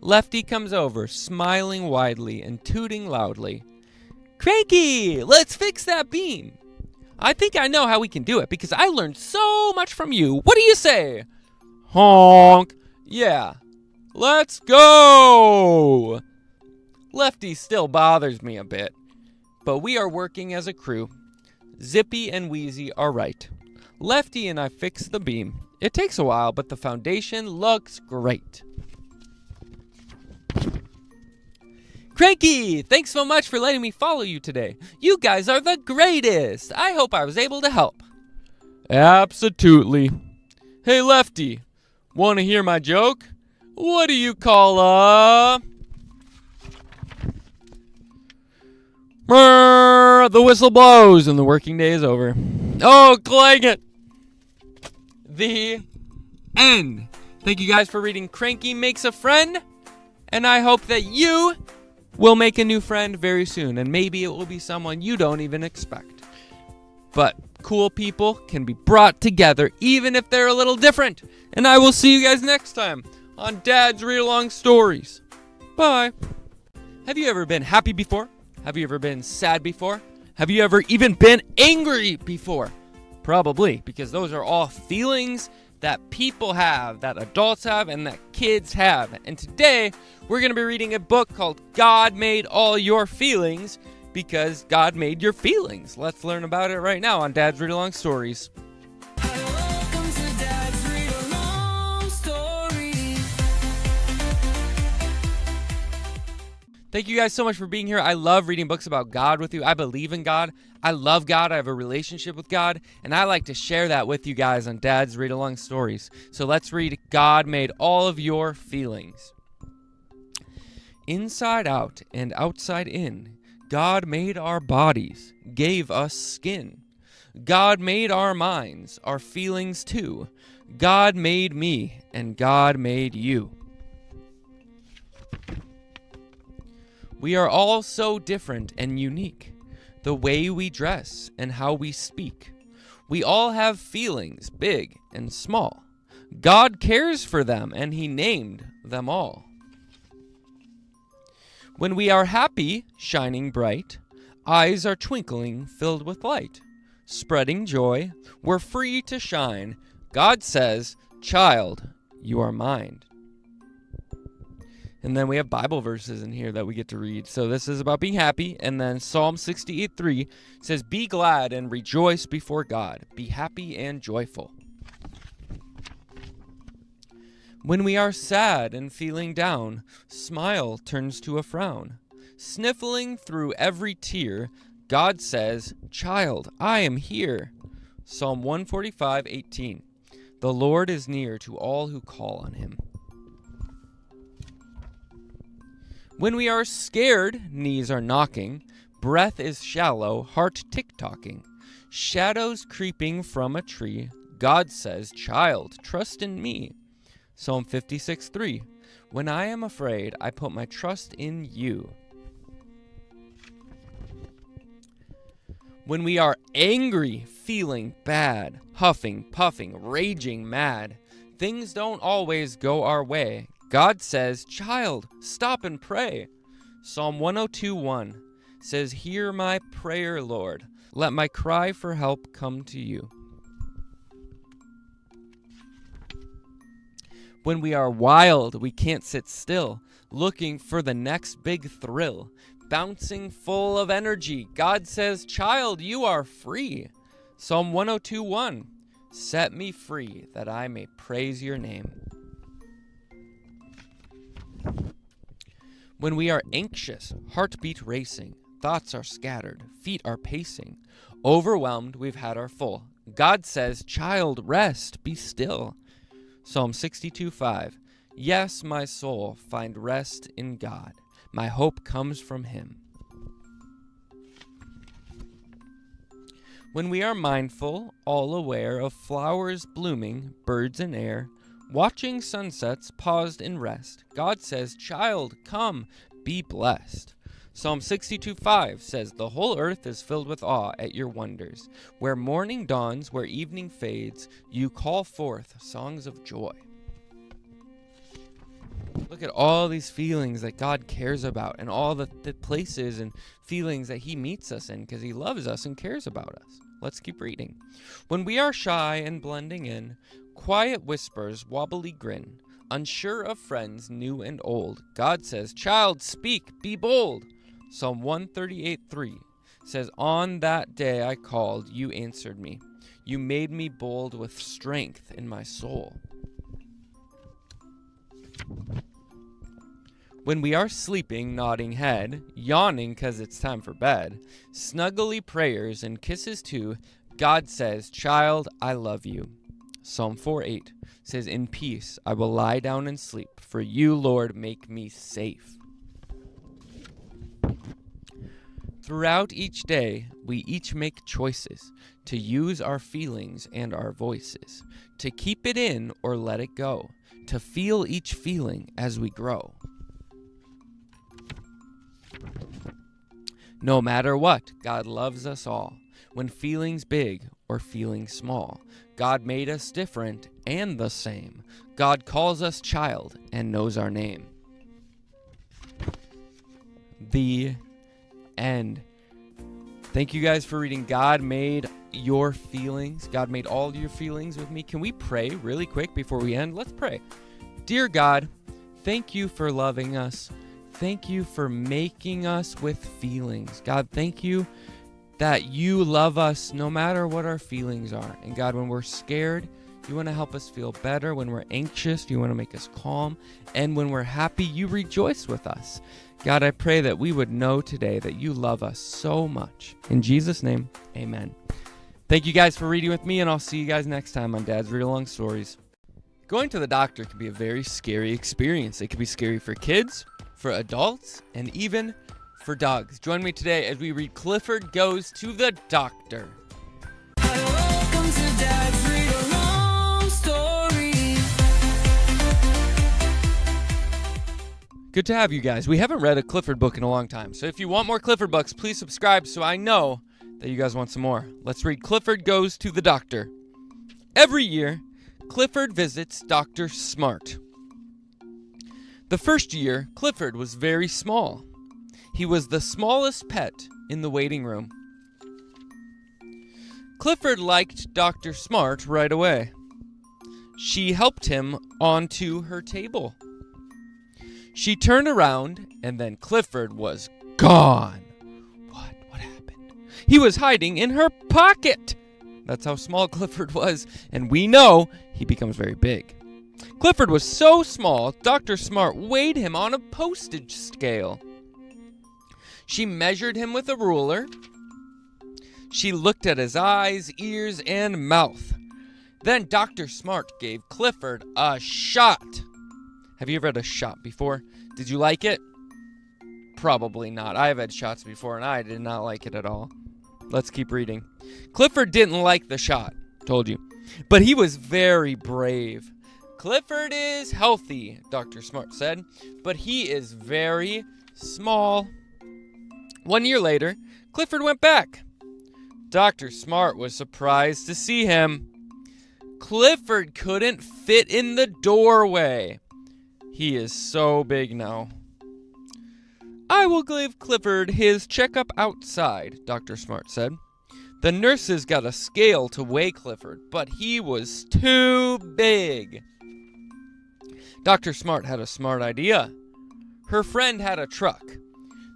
[SPEAKER 1] Lefty comes over, smiling widely and tooting loudly. Cranky, let's fix that beam. I think I know how we can do it because I learned so much from you. What do you say? Honk. Yeah. Let's go. Lefty still bothers me a bit, but we are working as a crew. Zippy and Wheezy are right. Lefty and I fix the beam. It takes a while, but the foundation looks great. Cranky, thanks so much for letting me follow you today. You guys are the greatest. I hope I was able to help. Absolutely. Hey, Lefty, want to hear my joke? What do you call the whistle blows and the working day is over. Oh, clang it. The end. Thank you guys for reading Cranky Makes a Friend, and I hope that you will make a new friend very soon, and maybe it will be someone you don't even expect. But cool people can be brought together even if they're a little different. And I will see you guys next time on Dad's Read-Along Stories. Bye. Have you ever been happy before? Have you ever been sad before? Have you ever even been angry before? Probably, because those are all feelings that people have, that adults have, and that kids have. And today, we're going to be reading a book called God Made All Your Feelings, because God made your feelings. Let's learn about it right now on Dad's Read-Along Stories.
[SPEAKER 3] Welcome to Dad's Read-Along Stories.
[SPEAKER 1] Thank you guys so much for being here. I love reading books about God with you. I believe in God. I love God. I have a relationship with God. And I like to share that with you guys on Dad's Read-Along Stories. So let's read God Made All of Your Feelings. Inside out and outside in, God made our bodies, gave us skin. God made our minds, our feelings too. God made me, and God made you. We are all so different and unique. The way we dress and how we speak. We all have feelings, big and small. God cares for them, and He named them all. When we are happy, shining bright, eyes are twinkling, filled with light. Spreading joy, we're free to shine. God says, "Child, you are mine." And then we have Bible verses in here that we get to read. So this is about being happy. And then Psalm 68:3 says, "Be glad and rejoice before God. Be happy and joyful." When we are sad and feeling down, smile turns to a frown. Sniffling through every tear, God says, "Child, I am here." Psalm 145:18. The Lord is near to all who call on Him. When we are scared, knees are knocking, breath is shallow, heart tick-tocking. Shadows creeping from a tree, God says, "Child, trust in me." Psalm 56:3. When I am afraid, I put my trust in you. When we are angry, feeling bad, huffing, puffing, raging mad, things don't always go our way. God says, "Child, stop and pray." Psalm 102:1 says, "Hear my prayer, Lord. Let my cry for help come to you." When we are wild, we can't sit still, looking for the next big thrill. Bouncing full of energy, God says, "Child, you are free." Psalm 102:1. Set me free that I may praise your name. When we are anxious, heartbeat racing, thoughts are scattered, feet are pacing, overwhelmed, we've had our full. God says, child, rest, be still. Psalm 62:5. Yes, my soul, find rest in God. My hope comes from him. When we are mindful, all aware of flowers blooming, birds in air, watching sunsets paused in rest, God says, child, come, be blessed. Psalm 62:5 says, the whole earth is filled with awe at your wonders. Where morning dawns, where evening fades, you call forth songs of joy. Look at all these feelings that God cares about and all the places and feelings that he meets us in because he loves us and cares about us. Let's keep reading. When we are shy and blending in, quiet whispers, wobbly grin, unsure of friends new and old, God says, child, speak, be bold. Psalm 138:3 says, on that day I called, you answered me. You made me bold with strength in my soul. When we are sleeping, nodding head, yawning 'cause it's time for bed, snuggly prayers and kisses too, God says, child, I love you. Psalm 4:8 says, in peace I will lie down and sleep, for you, Lord, make me safe. Throughout each day, we each make choices to use our feelings and our voices, to keep it in or let it go, to feel each feeling as we grow. No matter what, God loves us all. When feelings big or feelings small, God made us different and the same. God calls us child and knows our name. The end. Thank you guys for reading God Made Your Feelings. God made all your feelings with me. Can we pray really quick before we end? Let's pray. Dear God, thank you for loving us. Thank you for making us with feelings. God, thank you that you love us no matter what our feelings are. And God, when we're scared, you want to help us feel better. When we're anxious, you want to make us calm. And when we're happy, you rejoice with us. God, I pray that we would know today that you love us so much. In Jesus' name, amen. Thank you guys for reading with me, and I'll see you guys next time on Dad's Read-Along Stories. Going to the doctor can be a very scary experience. It can be scary for kids, for adults, and even for dogs. Join me today as we read Clifford Goes to the Doctor.
[SPEAKER 3] Welcome to Dad's Read-Along Stories.
[SPEAKER 1] Good to have you guys. We haven't read a Clifford book in a long time, so if you want more Clifford books, please subscribe so I know that you guys want some more. Let's read Clifford Goes to the Doctor. Every year, Clifford visits Dr. Smart. The first year, Clifford was very small. He was the smallest pet in the waiting room. Clifford liked Dr. Smart right away. She helped him onto her table. She turned around, and then Clifford was gone. What happened? He was hiding in her pocket. That's how small Clifford was, and we know he becomes very big. Clifford was so small, Dr. Smart weighed him on a postage scale. She measured him with a ruler. She looked at his eyes, ears, and mouth. Then Dr. Smart gave Clifford a shot. Have you ever had a shot before? Did you like it? Probably not. I've had shots before, and I did not like it at all. Let's keep reading. Clifford didn't like the shot. Told you. But he was very brave. Clifford is healthy, Dr. Smart said, but he is very small. 1 year later, Clifford went back. Dr. Smart was surprised to see him. Clifford couldn't fit in the doorway. He is so big now. I will give Clifford his checkup outside, Dr. Smart said. The nurses got a scale to weigh Clifford, but he was too big. Dr. Smart had a smart idea. Her friend had a truck.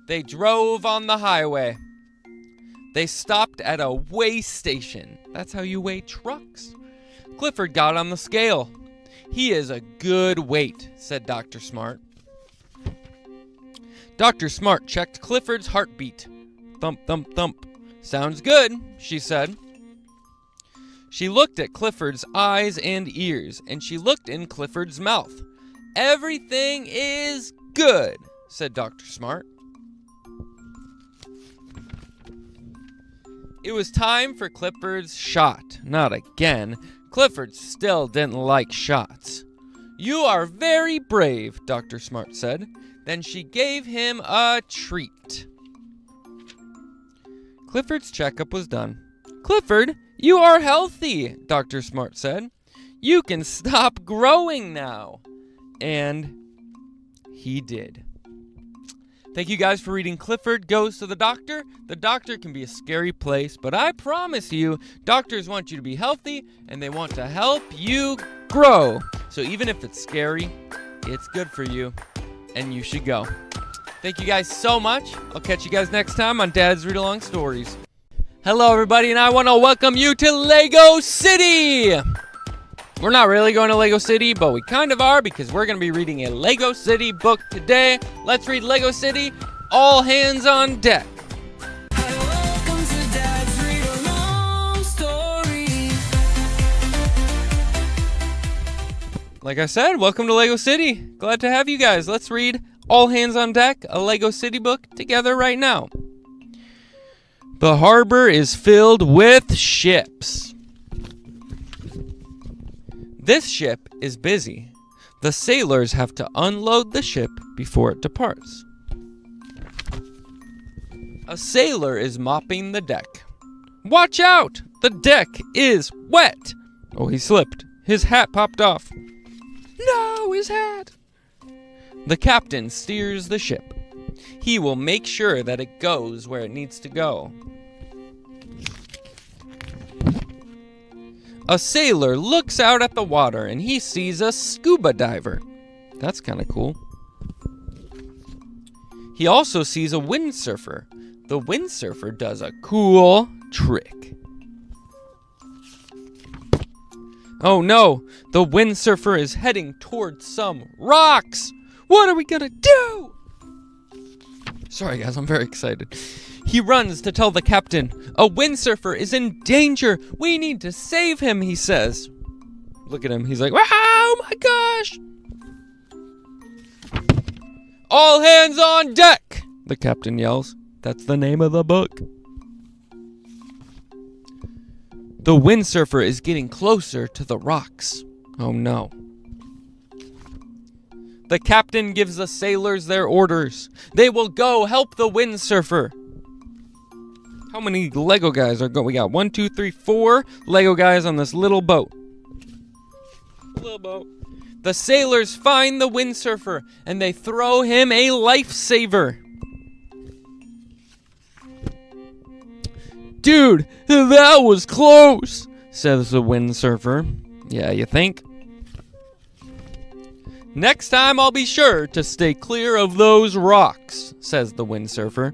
[SPEAKER 1] They drove on the highway. They stopped at a weigh station. That's how you weigh trucks. Clifford got on the scale. "He is a good weight," said Dr. Smart. Dr. Smart checked Clifford's heartbeat. "Thump, thump, thump. Sounds good," she said. She looked at Clifford's eyes and ears, and she looked in Clifford's mouth. "Everything is good," said Dr. Smart. It was time for Clifford's shot. Not again. Clifford still didn't like shots. "You are very brave," Dr. Smart said. Then she gave him a treat. Clifford's checkup was done. "Clifford, you are healthy," Dr. Smart said. "You can stop growing now." And he did. Thank you guys for reading Clifford Goes to the Doctor. The doctor can be a scary place, but I promise you, doctors want you to be healthy, and they want to help you grow. So even if it's scary, it's good for you, and you should go. Thank you guys so much. I'll catch you guys next time on Dad's Read-Along Stories. Hello, everybody, and I want to welcome you to Lego City. We're not really going to Lego City, but we kind of are because we're going to be reading a Lego City book today. Let's read Lego City. All hands on deck.
[SPEAKER 3] Welcome to Dad's Read-Along Stories.
[SPEAKER 1] Like I said, welcome to Lego City. Glad to have you guys. Let's read All Hands on Deck, a Lego City book, together right now. The harbor is filled with ships. This ship is busy. The sailors have to unload the ship before it departs. A sailor is mopping the deck. "Watch out! The deck is wet!" Oh, he slipped. His hat popped off. No, his hat! The captain steers the ship. He will make sure that it goes where it needs to go. A sailor looks out at the water and he sees a scuba diver. That's kind of cool. He also sees a windsurfer. The windsurfer does a cool trick. Oh no, the windsurfer is heading towards some rocks. What are we gonna do? Sorry guys, I'm very excited. He runs to tell the captain, "A windsurfer is in danger. We need to save him," he says. Look at him. He's like, "Oh my gosh." "All hands on deck," the captain yells. That's the name of the book. The windsurfer is getting closer to the rocks. Oh no. The captain gives the sailors their orders. They will go help the windsurfer. How many Lego guys are going? We got 1, 2, 3, 4 Lego guys on this little boat. Little boat. The sailors find the windsurfer and they throw him a lifesaver. "Dude, that was close," says the windsurfer. Yeah, you think? "Next time I'll be sure to stay clear of those rocks," says the windsurfer.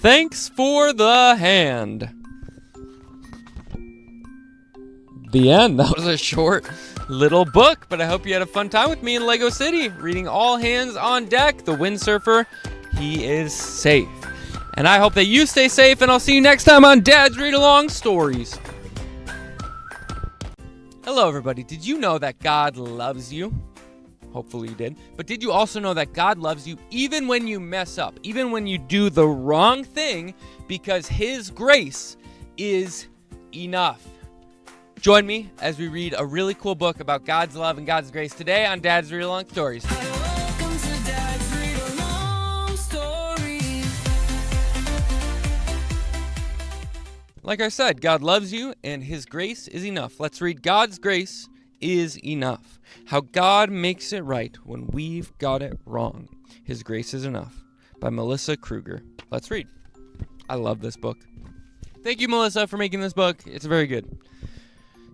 [SPEAKER 1] Thanks for the hand. The end. That was a short little book, but I hope you had a fun time with me in Lego City, reading All Hands on Deck. The windsurfer, he is safe. And I hope that you stay safe, and I'll see you next time on Dad's Read-Along Stories. Hello, everybody. Did you know that God loves you? Hopefully you did. But did you also know that God loves you even when you mess up, even when you do the wrong thing, because His grace is enough? Join me as we read a really cool book about God's love and God's grace today on Dad's Read-Along Stories.
[SPEAKER 3] Welcome to Dad's Read-Along Stories.
[SPEAKER 1] Like I said, God loves you and His grace is enough. Let's read God's grace is enough. How God makes it right when we've got it wrong. His grace is enough. By Melissa Kruger. Let's read. I love this book. Thank you, Melissa, for making this book. It's very good.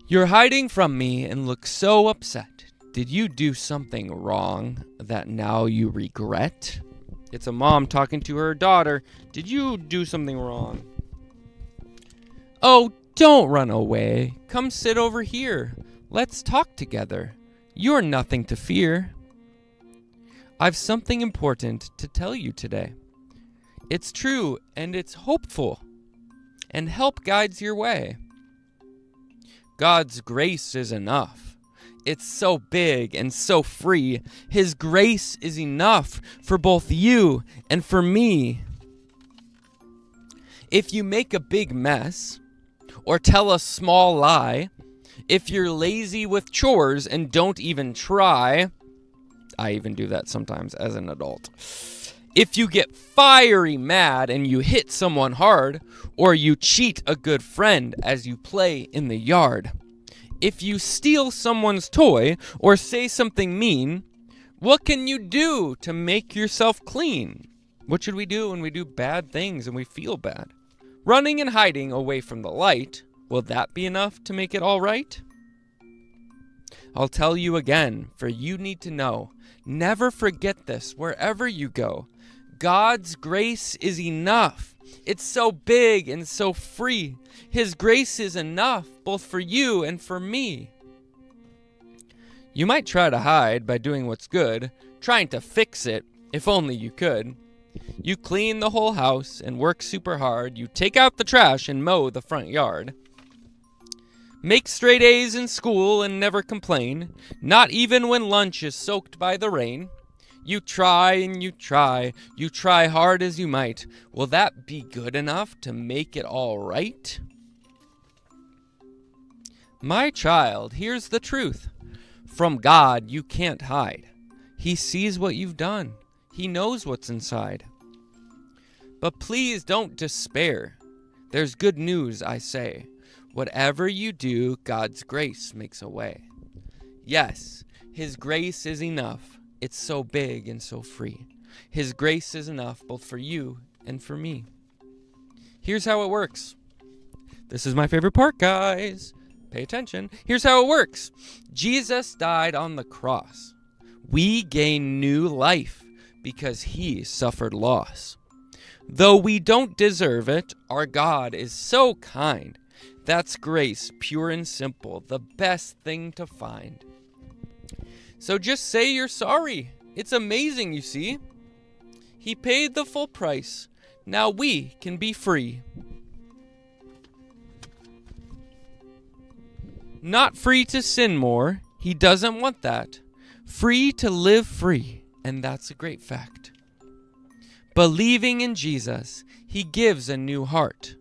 [SPEAKER 1] You're hiding from me and look so upset. Did you do something wrong that now you regret? It's a mom talking to her daughter. Did you do something wrong? Oh, don't run away. Come sit over here. Let's talk together. You're nothing to fear. I've something important to tell you today. It's true and it's hopeful, and help guides your way. God's grace is enough. It's so big and so free. His grace is enough for both you and for me. If you make a big mess or tell a small lie, if you're lazy with chores and don't even try, I even do that sometimes as an adult. If you get fiery mad and you hit someone hard, or you cheat a good friend as you play in the yard, if you steal someone's toy or say something mean, what can you do to make yourself clean? What should we do when we do bad things and we feel bad? Running and hiding away from the light, will that be enough to make it all right? I'll tell you again, for you need to know. Never forget this wherever you go. God's grace is enough. It's so big and so free. His grace is enough, both for you and for me. You might try to hide by doing what's good, trying to fix it, if only you could. You clean the whole house and work super hard. You take out the trash and mow the front yard. Make straight A's in school and never complain, not even when lunch is soaked by the rain. You try and you try hard as you might. Will that be good enough to make it all right? My child, here's the truth. From God you can't hide. He sees what you've done. He knows what's inside. But please don't despair. There's good news, I say. Whatever you do, God's grace makes a way. Yes, His grace is enough. It's so big and so free. His grace is enough both for you and for me. Here's how it works. This is my favorite part, guys. Pay attention. Here's how it works. Jesus died on the cross. We gain new life because He suffered loss. Though we don't deserve it, our God is so kind. That's grace, pure and simple, the best thing to find. So just say you're sorry. It's amazing, you see. He paid the full price. Now we can be free. Not free to sin more. He doesn't want that. Free to live free. And that's a great fact. Believing in Jesus, He gives a new heart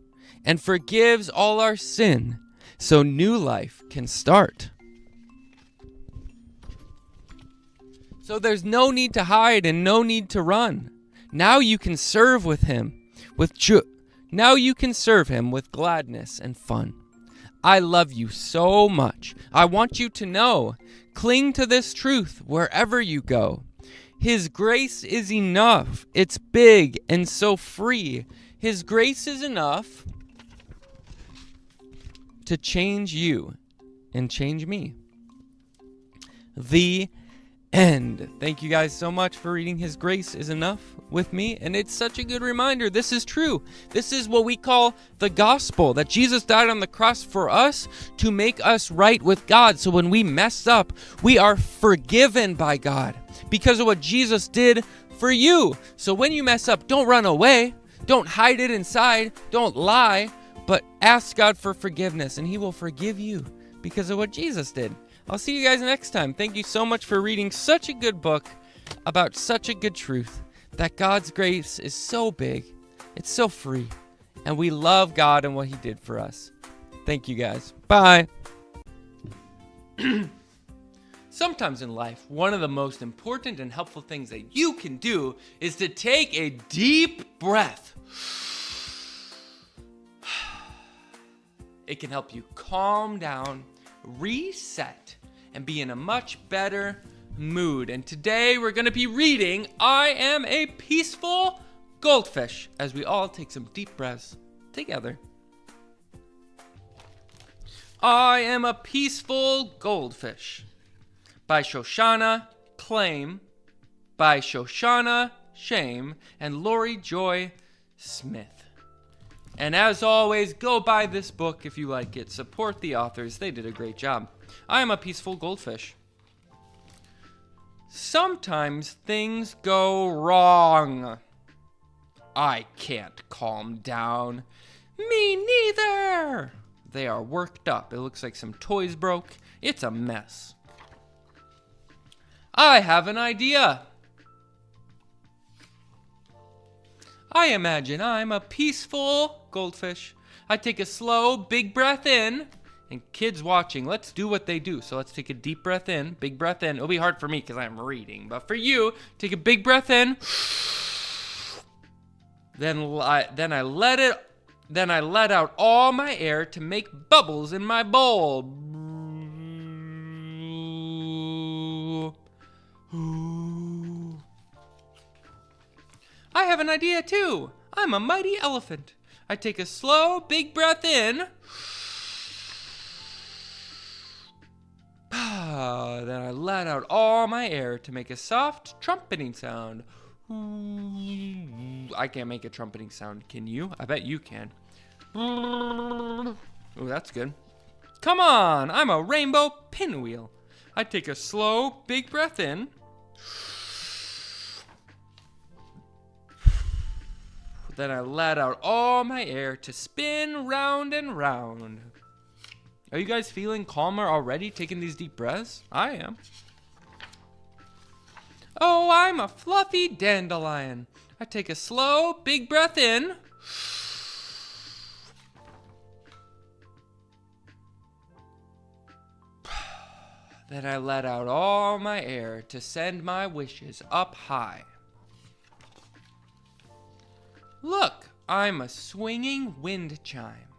[SPEAKER 1] and forgives all our sin so new life can start. So there's no need to hide and no need to run. Now you can serve with Him Now you can serve Him with gladness and fun. I love you so much. I want you to know. Cling to this truth wherever you go. His grace is enough. It's big and so free. His grace is enough to change you and change me. The end. Thank you guys so much for reading His Grace is Enough with me. And it's such a good reminder. This is true. This is what we call the gospel, that Jesus died on the cross for us to make us right with God. So when we mess up, we are forgiven by God because of what Jesus did for you. So when you mess up, don't run away. Don't hide it inside. Don't lie, but ask God for forgiveness and He will forgive you because of what Jesus did. I'll see you guys next time. Thank you so much for reading such a good book about such a good truth, that God's grace is so big, it's so free, and we love God and what He did for us. Thank you guys. Bye. Sometimes in life, one of the most important and helpful things that you can do is to take a deep breath. It can help you calm down, reset, and be in a much better mood. And today we're going to be reading I Am a Peaceful Goldfish as we all take some deep breaths together. I Am a Peaceful Goldfish by Shoshana Claim, by Shoshana Shame, and Lori Joy Smith. And as always, go buy this book if you like it. Support the authors. They did a great job. I am a peaceful goldfish. Sometimes things go wrong. I can't calm down. Me neither. They are worked up. It looks like some toys broke. It's a mess. I have an idea. I imagine I'm a peaceful goldfish. I take a slow, big breath in. And kids watching, let's do what they do. So let's take a deep breath in, big breath in. It'll be hard for me because I'm reading. But for you, take a big breath in. Then I let out all my air to make bubbles in my bowl. I have an idea too. I'm a mighty elephant. I take a slow, big breath in. Then I let out all my air to make a soft trumpeting sound. I can't make a trumpeting sound. Can you? I bet you can. Oh, that's good. Come on, I'm a rainbow pinwheel. I take a slow, big breath in. Then I let out all my air to spin round and round. Are you guys feeling calmer already, taking these deep breaths? I am. Oh, I'm a fluffy dandelion. I take a slow, big breath in. Then I let out all my air to send my wishes up high. Look, I'm a swinging wind chime.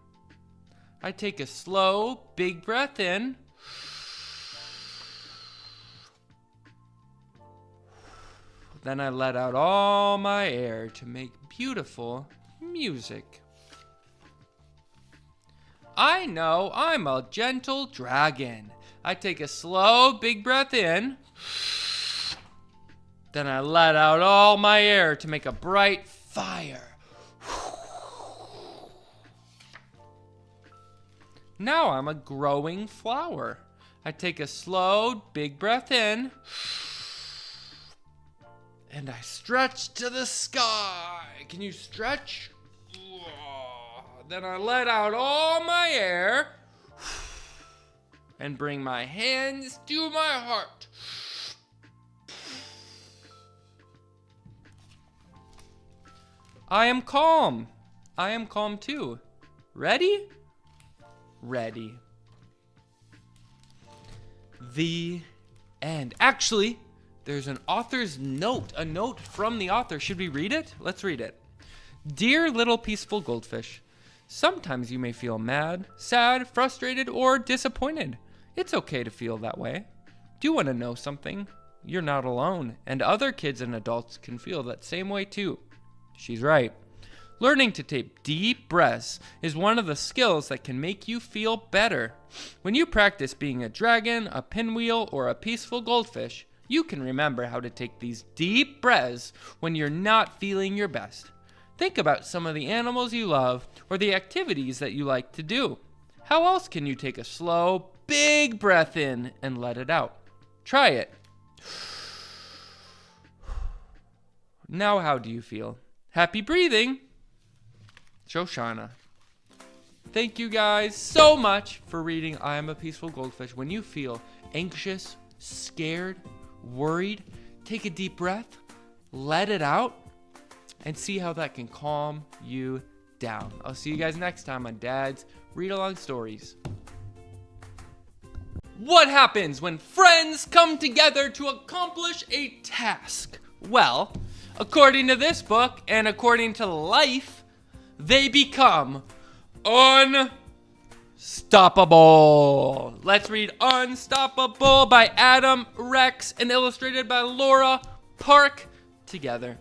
[SPEAKER 1] I take a slow, big breath in. Then I let out all my air to make beautiful music. I know I'm a gentle dragon. I take a slow, big breath in. Then I let out all my air to make a bright fire. Now I'm a growing flower. I take a slow, big breath in. And I stretch to the sky. Can you stretch? Then I let out all my air. And bring my hands to my heart. I am calm. I am calm too. Ready? Ready. The end. Actually, there's an author's note. A note from the author. Should we read it? Let's read it. Dear little peaceful goldfish, sometimes you may feel mad, sad, frustrated, or disappointed. It's okay to feel that way. Do you want to know something? You're not alone, and other kids and adults can feel that same way too. She's right. Learning to take deep breaths is one of the skills that can make you feel better. When you practice being a dragon, a pinwheel, or a peaceful goldfish, you can remember how to take these deep breaths when you're not feeling your best. Think about some of the animals you love or the activities that you like to do. How else can you take a slow, big breath in and let it out? Try it. Now how do you feel? Happy breathing! Shoshana. Thank you guys so much for reading I Am a Peaceful Goldfish. When you feel anxious, scared, worried, take a deep breath, let it out, and see how that can calm you down. I'll see you guys next time on Dad's Read-Along Stories. What happens when friends come together to accomplish a task? Well, according to this book and according to life, they become unstoppable. Let's read Unstoppable by Adam Rex and illustrated by Laura Park together.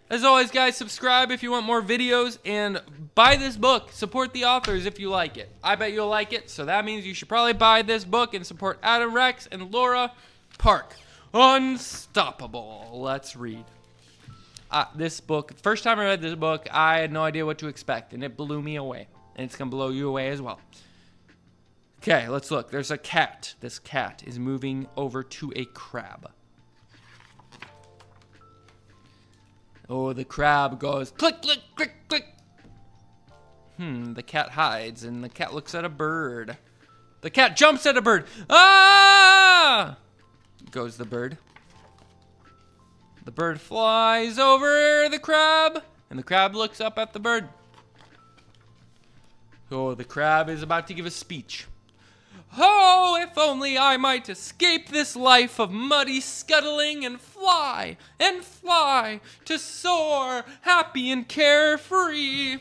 [SPEAKER 1] As always, guys, subscribe if you want more videos and buy this book. Support the authors if you like it. I bet you'll like it, so that means you should probably buy this book and support Adam Rex and Laura Park. Unstoppable. Let's read. This book, first time I read this book, I had no idea what to expect, and it blew me away. And it's going to blow you away as well. Okay, let's look. There's a cat. This cat is moving over to a crab. Oh, the crab goes click, click, click, click. The cat hides, and the cat looks at a bird. The cat jumps at a bird. Ah! Goes the bird. The bird flies over the crab, and the crab looks up at the bird. Oh, the crab is about to give a speech. Oh, if only I might escape this life of muddy scuttling and fly to soar, happy and carefree.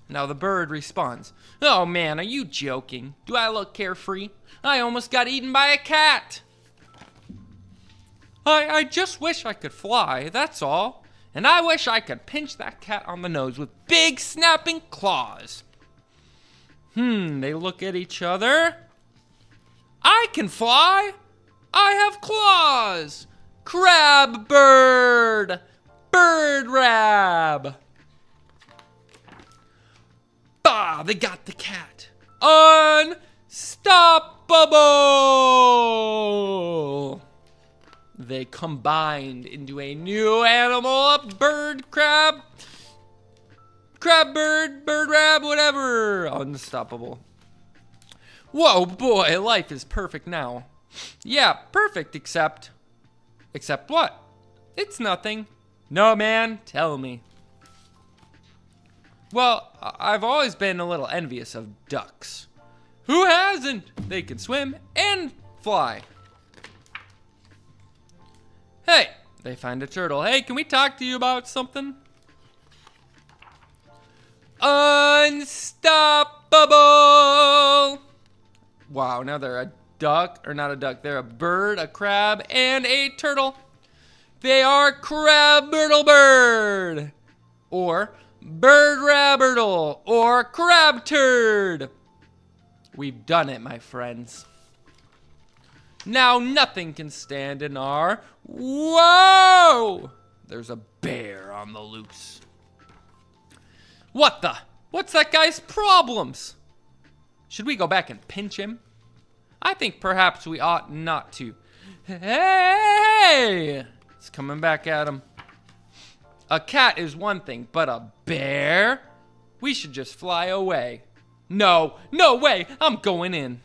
[SPEAKER 1] Now the bird responds, oh man, are you joking? Do I look carefree? I almost got eaten by a cat. I just wish I could fly, that's all. And I wish I could pinch that cat on the nose with big snapping claws. They look at each other. I can fly. I have claws. Crab bird. Bird rab. Bah, they got the cat. Unstoppable. They combined into a new animal, a bird crab. Crab bird, bird rab, whatever. Unstoppable. Whoa, boy, life is perfect now. Yeah, perfect, except what? It's nothing. No, man, tell me. Well, I've always been a little envious of ducks. Who hasn't? They can swim and fly. Hey, they find a turtle. Hey, can we talk to you about something? Unstoppable. Wow, now they're a duck, or not a duck, they're a bird, a crab, and a turtle. They are crab-birtle bird, or bird-rabbertle, or crab turd. We've done it, my friends. Now nothing can stand in our... Whoa! There's a bear on the loose. What the? What's that guy's problems? Should we go back and pinch him? I think perhaps we ought not to. Hey! It's coming back at him. A cat is one thing, but a bear? We should just fly away. No, no way! I'm going in.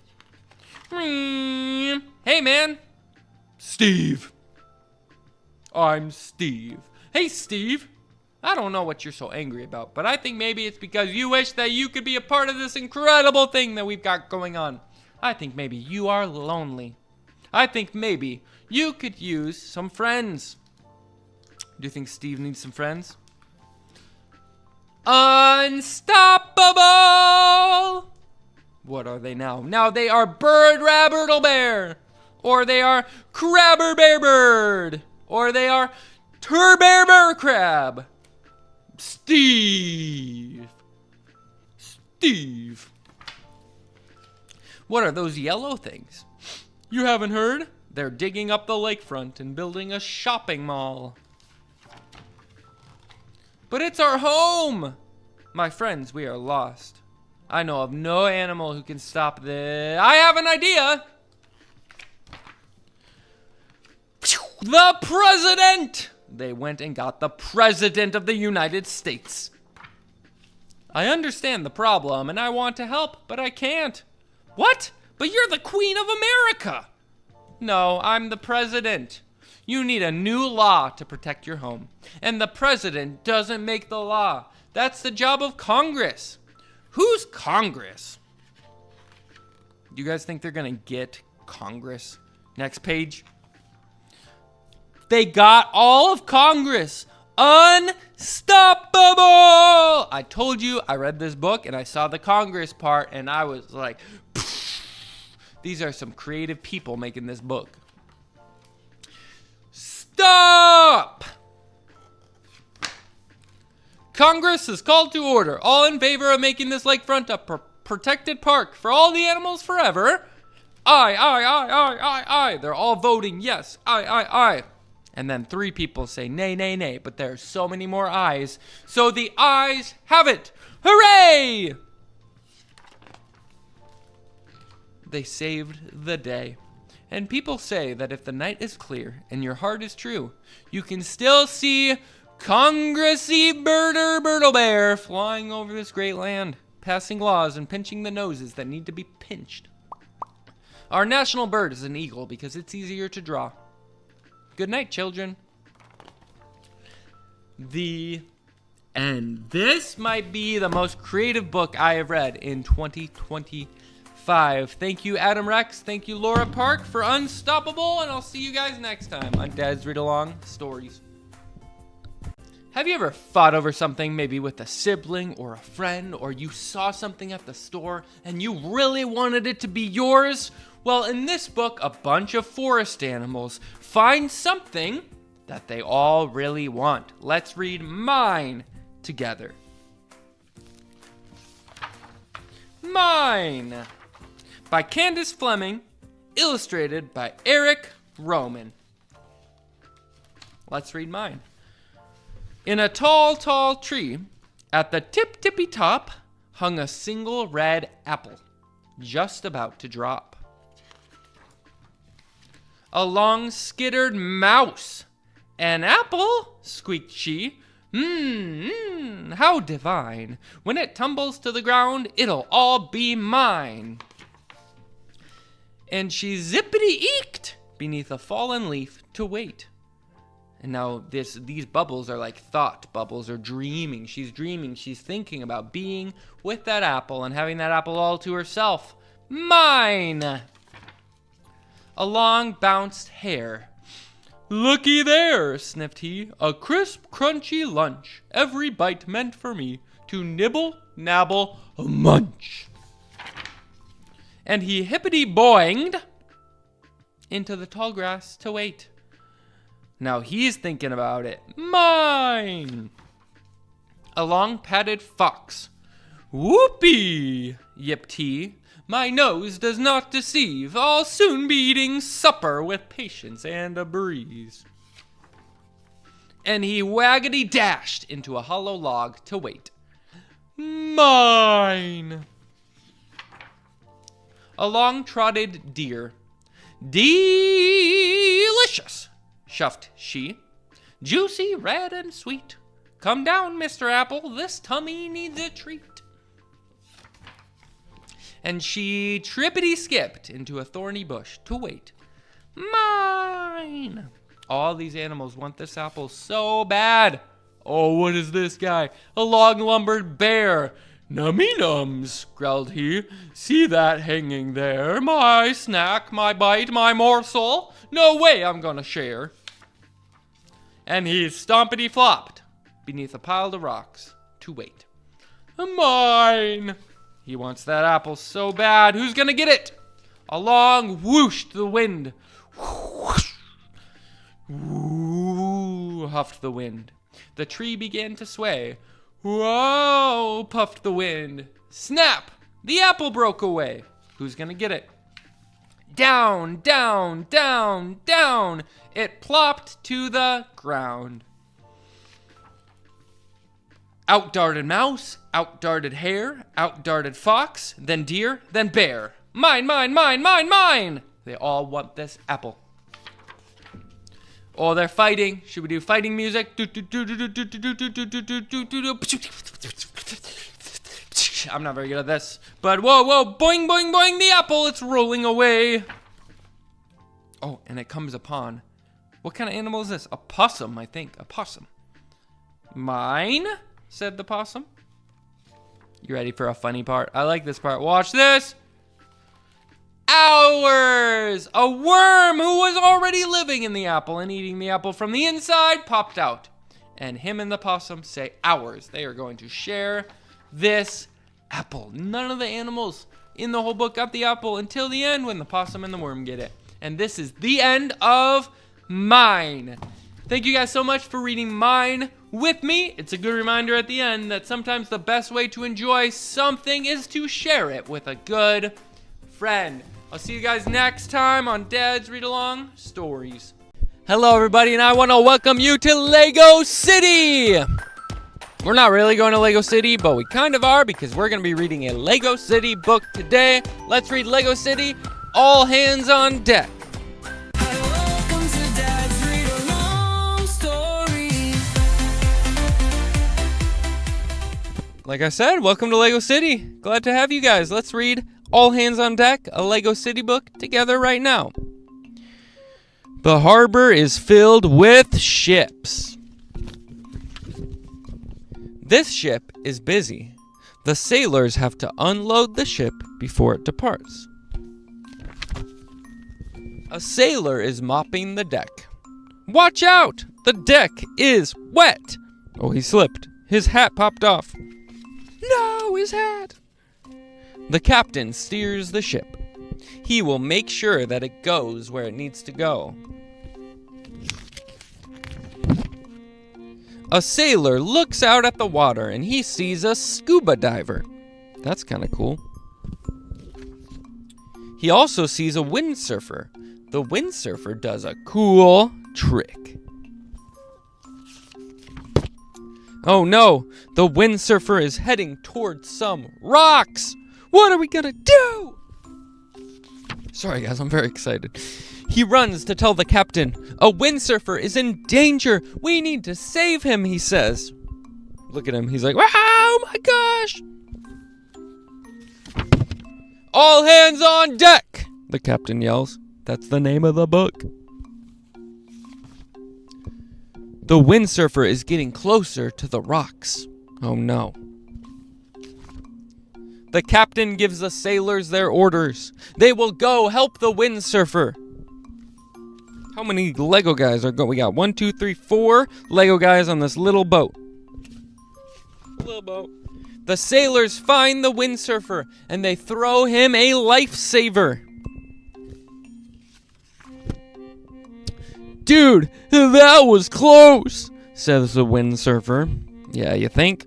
[SPEAKER 1] Hey, man. Steve. I'm Steve. Hey, Steve. I don't know what you're so angry about, but I think maybe it's because you wish that you could be a part of this incredible thing that we've got going on. I think maybe you are lonely. I think maybe you could use some friends. Do you think Steve needs some friends? Unstoppable! What are they now? Now they are Bird Rabbertle Bear, or they are Crabber Bear Bird, or they are Turbear Bear Crab. Steve. Steve. What are those yellow things? You haven't heard? They're digging up the lakefront and building a shopping mall. But it's our home! My friends, we are lost. I know of no animal who can stop this. I have an idea! The president! They went and got the president of the United States. I understand the problem and I want to help, but I can't. What? But you're the Queen of America! No, I'm the president. You need a new law to protect your home. And the president doesn't make the law. That's the job of Congress. Who's Congress? Do you guys think they're gonna get Congress? Next page. They got all of Congress. Unstoppable! I told you, I read this book and I saw the Congress part and I was like, these are some creative people making this book. Stop! Congress is called to order. All in favor of making this lakefront a protected park for all the animals forever? Aye, aye, aye, aye, aye, aye. They're all voting yes. Aye, aye, aye. And then 3 people say nay, nay, nay, but there are so many more ayes. So the ayes have it. Hooray! They saved the day. And people say that if the night is clear and your heart is true, you can still see Congressy Birder Bear flying over this great land, passing laws and pinching the noses that need to be pinched. Our national bird is an eagle because it's easier to draw. Good night, children. The end. This might be the most creative book I have read in 2025. Thank you, Adam Rex. Thank you, Laura Park, for Unstoppable, and I'll see you guys next time on Dad's Read-Along Stories. Have you ever fought over something, maybe with a sibling or a friend, or you saw something at the store and you really wanted it to be yours? Well, in this book, a bunch of forest animals find something that they all really want. Let's read Mine together. Mine by Candace Fleming, illustrated by Eric Roman. Let's read Mine. In a tall, tall tree, at the tippy top, hung a single red apple, just about to drop. A long skittered mouse. An apple, squeaked she. How divine. When it tumbles to the ground, it'll all be mine. And she zippity-eeked beneath a fallen leaf to wait. And now these bubbles are like thought bubbles, or dreaming. She's dreaming. She's thinking about being with that apple and having that apple all to herself. Mine. A long bounced hare. Looky there, sniffed he, a crisp, crunchy lunch, every bite meant for me, to nibble, nabble, munch. And he hippity-boinged into the tall grass to wait. Now he's thinking about it. Mine! A long padded fox. Whoopee! Yipped he. My nose does not deceive. I'll soon be eating supper with patience and a breeze. And he waggity dashed into a hollow log to wait. Mine! A long-trotted deer. Delicious! Shuffed she. Juicy, red, and sweet. Come down, Mr. Apple, this tummy needs a treat. And she trippity-skipped into a thorny bush to wait. Mine! All these animals want this apple so bad. Oh, what is this guy? A long-lumbered bear. Nummy-nums, growled he. See that hanging there? My snack, my bite, my morsel. No way I'm gonna share. And he stompity-flopped beneath a pile of rocks to wait. Mine! He wants that apple so bad. Who's gonna get it? Along whooshed the wind. Whoosh. Whoo, huffed the wind. The tree began to sway. Whoa, puffed the wind. Snap! The apple broke away. Who's gonna get it? Down, down, down, down. It plopped to the ground. Out darted mouse, out darted hare, out darted fox, then deer, then bear. Mine, mine, mine, mine, mine! They all want this apple. Oh, they're fighting. Should we do fighting music? I'm not very good at this. But whoa, whoa, boing, boing, boing, the apple, it's rolling away. Oh, and it comes upon. What kind of animal is this? A possum, I think. A possum. Mine? Said the possum. You ready for a funny part? I like this part. Watch this. Ours! A worm who was already living in the apple and eating the apple from the inside popped out. And him and the possum say ours. They are going to share this apple. None of the animals in the whole book got the apple until the end when the possum and the worm get it. And this is the end of Mine. Thank you guys so much for reading Mine with me. It's a good reminder at the end that sometimes the best way to enjoy something is to share it with a good friend. I'll see you guys next time on Dad's Read-Along Stories. Hello everybody, and I want to welcome you to Lego City! We're not really going to Lego City, but we kind of are because we're going to be reading a Lego City book today. Let's read Lego City, all hands on deck.
[SPEAKER 3] Welcome to Dad's Read-Along Stories.
[SPEAKER 1] Like I said, welcome to Lego City. Glad to have you guys. Let's read all hands on deck, a Lego City book together right now. The harbor is filled with ships. This ship is busy. The sailors have to unload the ship before it departs. A sailor is mopping the deck. Watch out! The deck is wet! Oh, he slipped. His hat popped off. No, his hat! The captain steers the ship. He will make sure that it goes where it needs to go. A sailor looks out at the water and he sees a scuba diver. That's kind of cool. He also sees a windsurfer. The windsurfer does a cool trick. Oh no, the windsurfer is heading towards some rocks. What are we gonna do? Sorry guys, I'm very excited. He runs to tell the captain, a windsurfer is in danger. We need to save him, he says. Look at him, he's like, oh my gosh. All hands on deck, the captain yells. That's the name of the book. The windsurfer is getting closer to the rocks. Oh no. The captain gives the sailors their orders. They will go help the windsurfer. How many Lego guys are going? We got 1, 2, 3, 4 Lego guys on this little boat. Little boat. The sailors find the windsurfer and they throw him a lifesaver. Dude, that was close, says the windsurfer. Yeah, you think?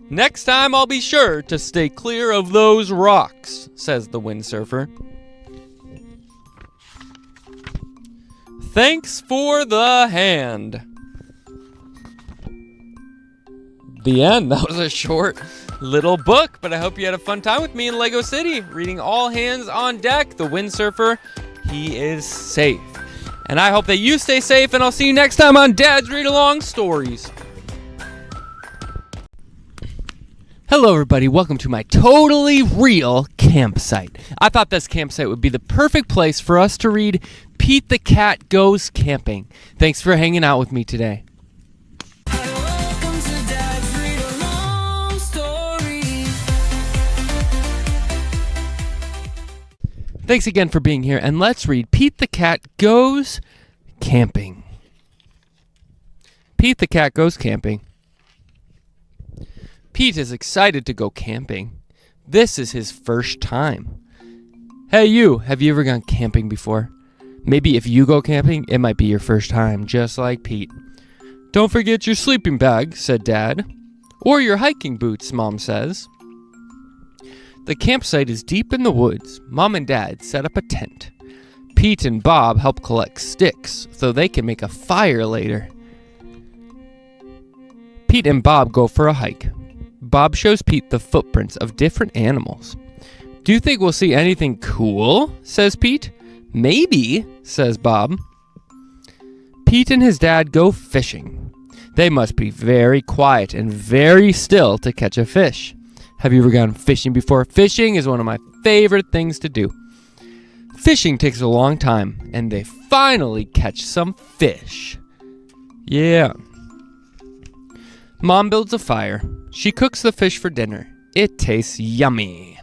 [SPEAKER 1] Next time I'll be sure to stay clear of those rocks, says the windsurfer. Thanks for the hand. The end. That was a short little book, but I hope you had a fun time with me in Lego City, reading all hands on deck. The windsurfer, he is safe. And I hope that you stay safe, and I'll see you next time on Dad's Read-Along Stories. Hello everybody, welcome to my totally real campsite. I thought this campsite would be the perfect place for us to read Pete the Cat Goes Camping. Thanks for hanging out with me today.
[SPEAKER 3] Welcome to Dad's Read-Along Stories.
[SPEAKER 1] Thanks again for being here, and let's read Pete the Cat Goes Camping. Pete the Cat Goes Camping. Pete is excited to go camping. This is his first time. Hey you, have you ever gone camping before? Maybe if you go camping, it might be your first time, just like Pete. Don't forget your sleeping bag, said Dad. Or your hiking boots, Mom says. The campsite is deep in the woods. Mom and Dad set up a tent. Pete and Bob help collect sticks so they can make a fire later. Pete and Bob go for a hike. Bob shows Pete the footprints of different animals. Do you think we'll see anything cool? Says Pete. Maybe, says Bob. Pete and his dad go fishing. They must be very quiet and very still to catch a fish. Have you ever gone fishing before? Fishing is one of my favorite things to do. Fishing takes a long time, and they finally catch some fish. Yeah. Mom builds a fire. She cooks the fish for dinner. It tastes yummy.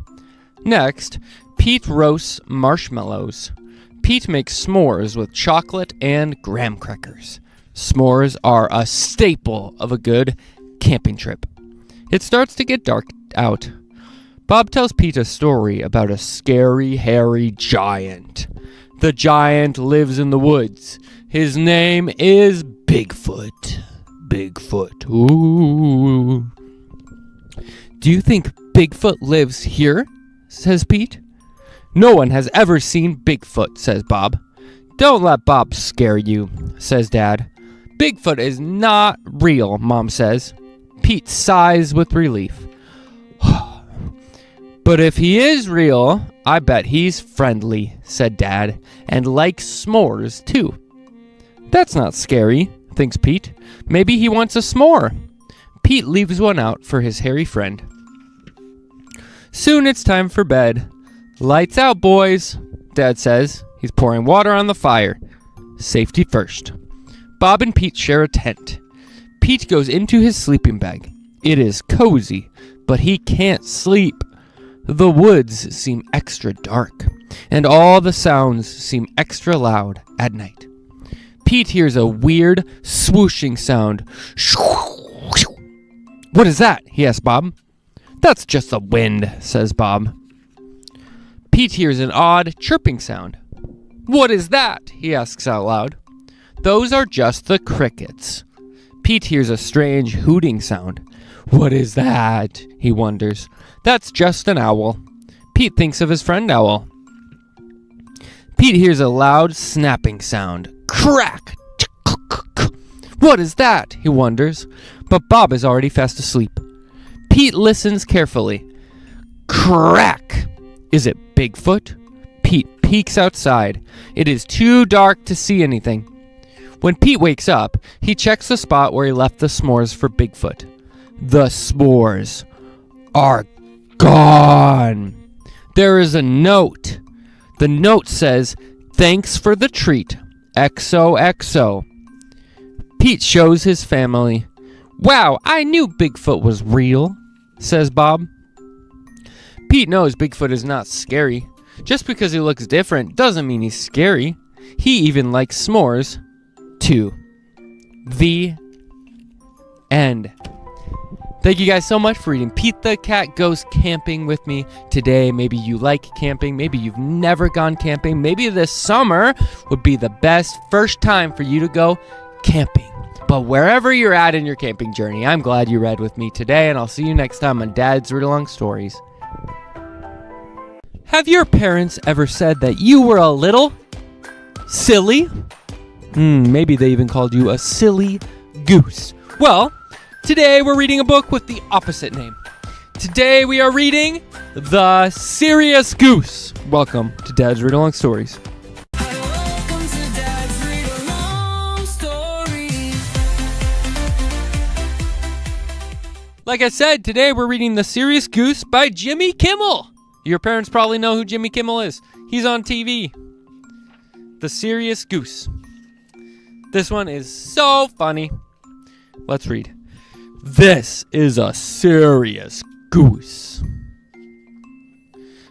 [SPEAKER 1] Next, Pete roasts marshmallows. Pete makes s'mores with chocolate and graham crackers. S'mores are a staple of a good camping trip. It starts to get dark out. Bob tells Pete a story about a scary, hairy giant. The giant lives in the woods. His name is Bigfoot. Bigfoot. Ooh. Do you think Bigfoot lives here? Says Pete. No one has ever seen Bigfoot, says Bob. Don't let Bob scare you, says Dad. Bigfoot is not real, Mom says. Pete sighs with relief. But if he is real, I bet he's friendly, said Dad, and likes s'mores too. That's not scary, thinks Pete. Maybe he wants a s'more. Pete leaves one out for his hairy friend. Soon it's time for bed. Lights out, boys, Dad says. He's pouring water on the fire. Safety first. Bob and Pete share a tent. Pete goes into his sleeping bag. It is cozy, but he can't sleep. The woods seem extra dark, and all the sounds seem extra loud at night. Pete hears a weird swooshing sound. What is that? He asks Bob. That's just the wind, says Bob. Pete hears an odd chirping sound. What is that? He asks out loud. Those are just the crickets. Pete hears a strange hooting sound. What is that? He wonders. That's just an owl. Pete thinks of his friend Owl. Pete hears a loud snapping sound. Crack! What is that? He wonders. But Bob is already fast asleep. Pete listens carefully. Crack! Is it Bigfoot? Pete peeks outside. It is too dark to see anything. When Pete wakes up, he checks the spot where he left the s'mores for Bigfoot. The s'mores are gone. There is a note. The note says, "Thanks for the treat. XOXO." Pete shows his family. Wow, I knew Bigfoot was real, says Bob. Pete knows Bigfoot is not scary. Just because he looks different doesn't mean he's scary. He even likes s'mores, too. The end. Thank you guys so much for reading Pete the Cat Goes Camping with me today. Maybe you like camping. Maybe you've never gone camping. Maybe this summer would be the best first time for you to go camping. But wherever you're at in your camping journey, I'm glad you read with me today, and I'll see you next time on Dad's Read-Along Stories. Have your parents ever said that you were a little silly? Maybe they even called you a silly goose. Well, today we're reading a book with the opposite name. Today we are reading The Serious Goose. Welcome to Dad's Read-Along Stories.
[SPEAKER 3] Welcome to Dad's Read-Along Stories.
[SPEAKER 1] Like I said, today we're reading The Serious Goose by Jimmy Kimmel. Your parents probably know who Jimmy Kimmel is. He's on TV. The Serious Goose. This one is so funny. Let's read. This is a serious goose.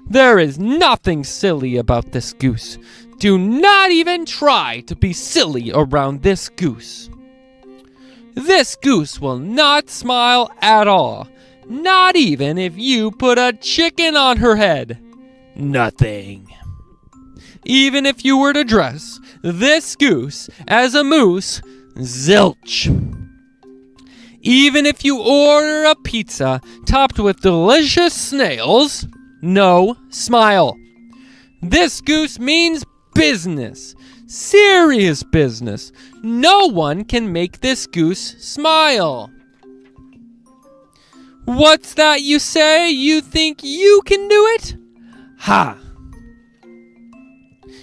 [SPEAKER 1] There is nothing silly about this goose. Do not even try to be silly around this goose. This goose will not smile at all. Not even if you put a chicken on her head. Nothing. Even if you were to dress this goose as a moose, zilch. Even if you order a pizza topped with delicious snails, no smile. This goose means business. Serious business. No one can make this goose smile. What's that you say? You think you can do it? Ha!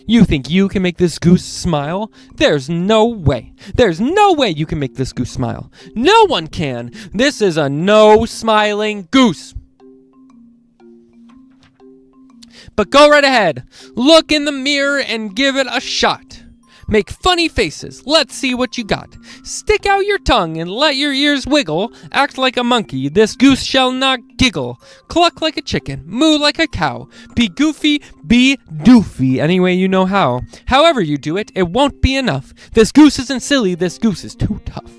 [SPEAKER 1] You think you can make this goose smile? There's no way. There's no way you can make this goose smile. No one can. This is a no smiling goose. But go right ahead. Look in the mirror and give it a shot. Make funny faces. Let's see what you got. Stick out your tongue and let your ears wiggle. Act like a monkey. This goose shall not giggle. Cluck like a chicken. Moo like a cow. Be goofy. Be doofy. Any way you know how. However you do it, it won't be enough. This goose isn't silly. This goose is too tough.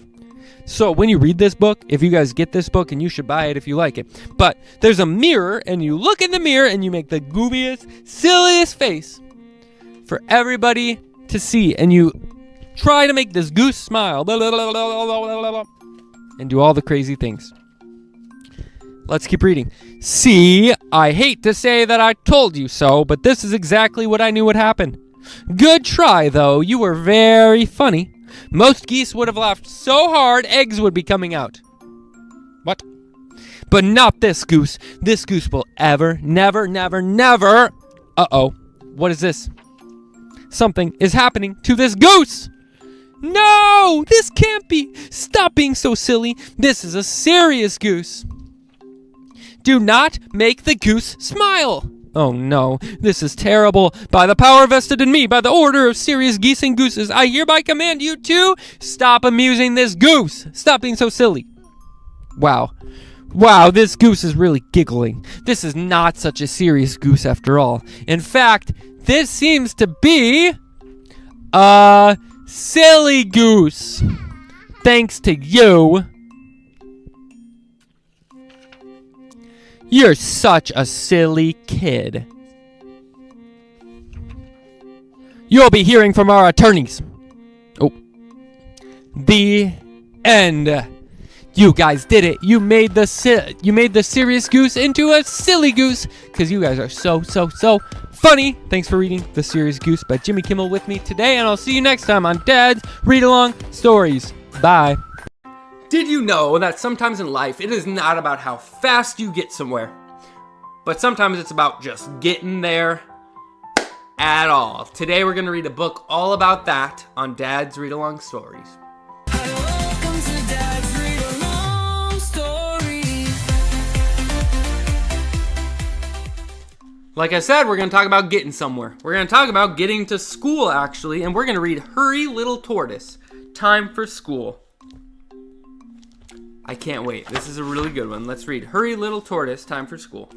[SPEAKER 1] So when you read this book, if you guys get this book, and you should buy it if you like it, but there's a mirror, and you look in the mirror, and you make the goofiest, silliest face for everybody to see, and you try to make this goose smile, and do all the crazy things. Let's keep reading. See, I hate to say that I told you so, but this is exactly what I knew would happen. Good try, though. You were very funny. Most geese would have laughed so hard eggs would be coming out. What? But not this goose. This goose will never. Uh-oh. What is this? Something is happening to this goose. No, this can't be. Stop being so silly. This is a serious goose. Do not make the goose smile. Oh no, this is terrible. By the power vested in me, by the order of serious geese and gooses, I hereby command you to stop amusing this goose. Stop being so silly. Wow, this goose is really giggling. This is not such a serious goose after all. In fact, this seems to be a silly goose. Thanks to you. You're such a silly kid. You'll be hearing from our attorneys. Oh. The end. You guys did it. You made the serious goose into a silly goose because you guys are so funny. Thanks for reading The Serious Goose by Jimmy Kimmel with me today, and I'll see you next time on Dad's Read-Along Stories. Bye.
[SPEAKER 2] Did you know that sometimes in life it is not about how fast you get somewhere, but sometimes it's about just getting there at all? Today we're going to read a book all about that on Dad's Read-Along Stories.
[SPEAKER 3] Welcome to Dad's Read-Along Stories.
[SPEAKER 2] Like I said, we're going to talk about getting somewhere. We're going to talk about getting to school, actually, and we're going to read Hurry, Little Tortoise, Time for School. I can't wait. This is a really good one. Let's read Hurry, Little Tortoise, Time for School.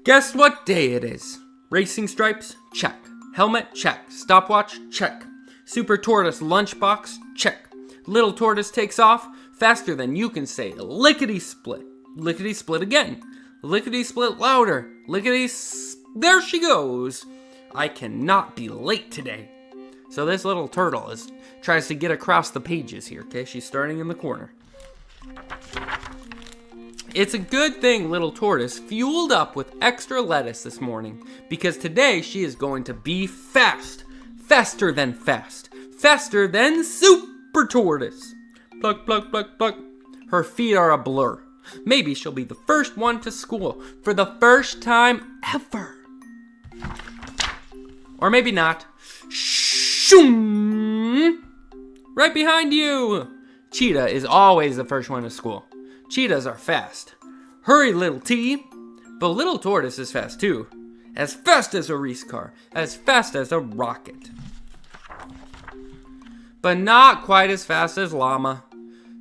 [SPEAKER 2] Guess what day it is? Racing stripes? Check. Helmet? Check. Stopwatch? Check. Super Tortoise lunchbox? Check. Little Tortoise takes off faster than you lickety-split. Lickety-split again. Lickety-split louder. There she goes. I cannot be late today. So this little turtle tries to get across the pages here, okay? She's starting in the corner. It's a good thing Little Tortoise fueled up with extra lettuce this morning, because today she is going to be fast. Faster than fast. Faster than Super Tortoise. Pluck, pluck, pluck, pluck. Her feet are a blur. Maybe she'll be the first one to school for the first time ever. Or maybe not. Shoom! Right behind you! Cheetah is always the first one to school. Cheetahs are fast. Hurry, little T. But Little Tortoise is fast too. As fast as a race car. As fast as a rocket. But not quite as fast as Llama.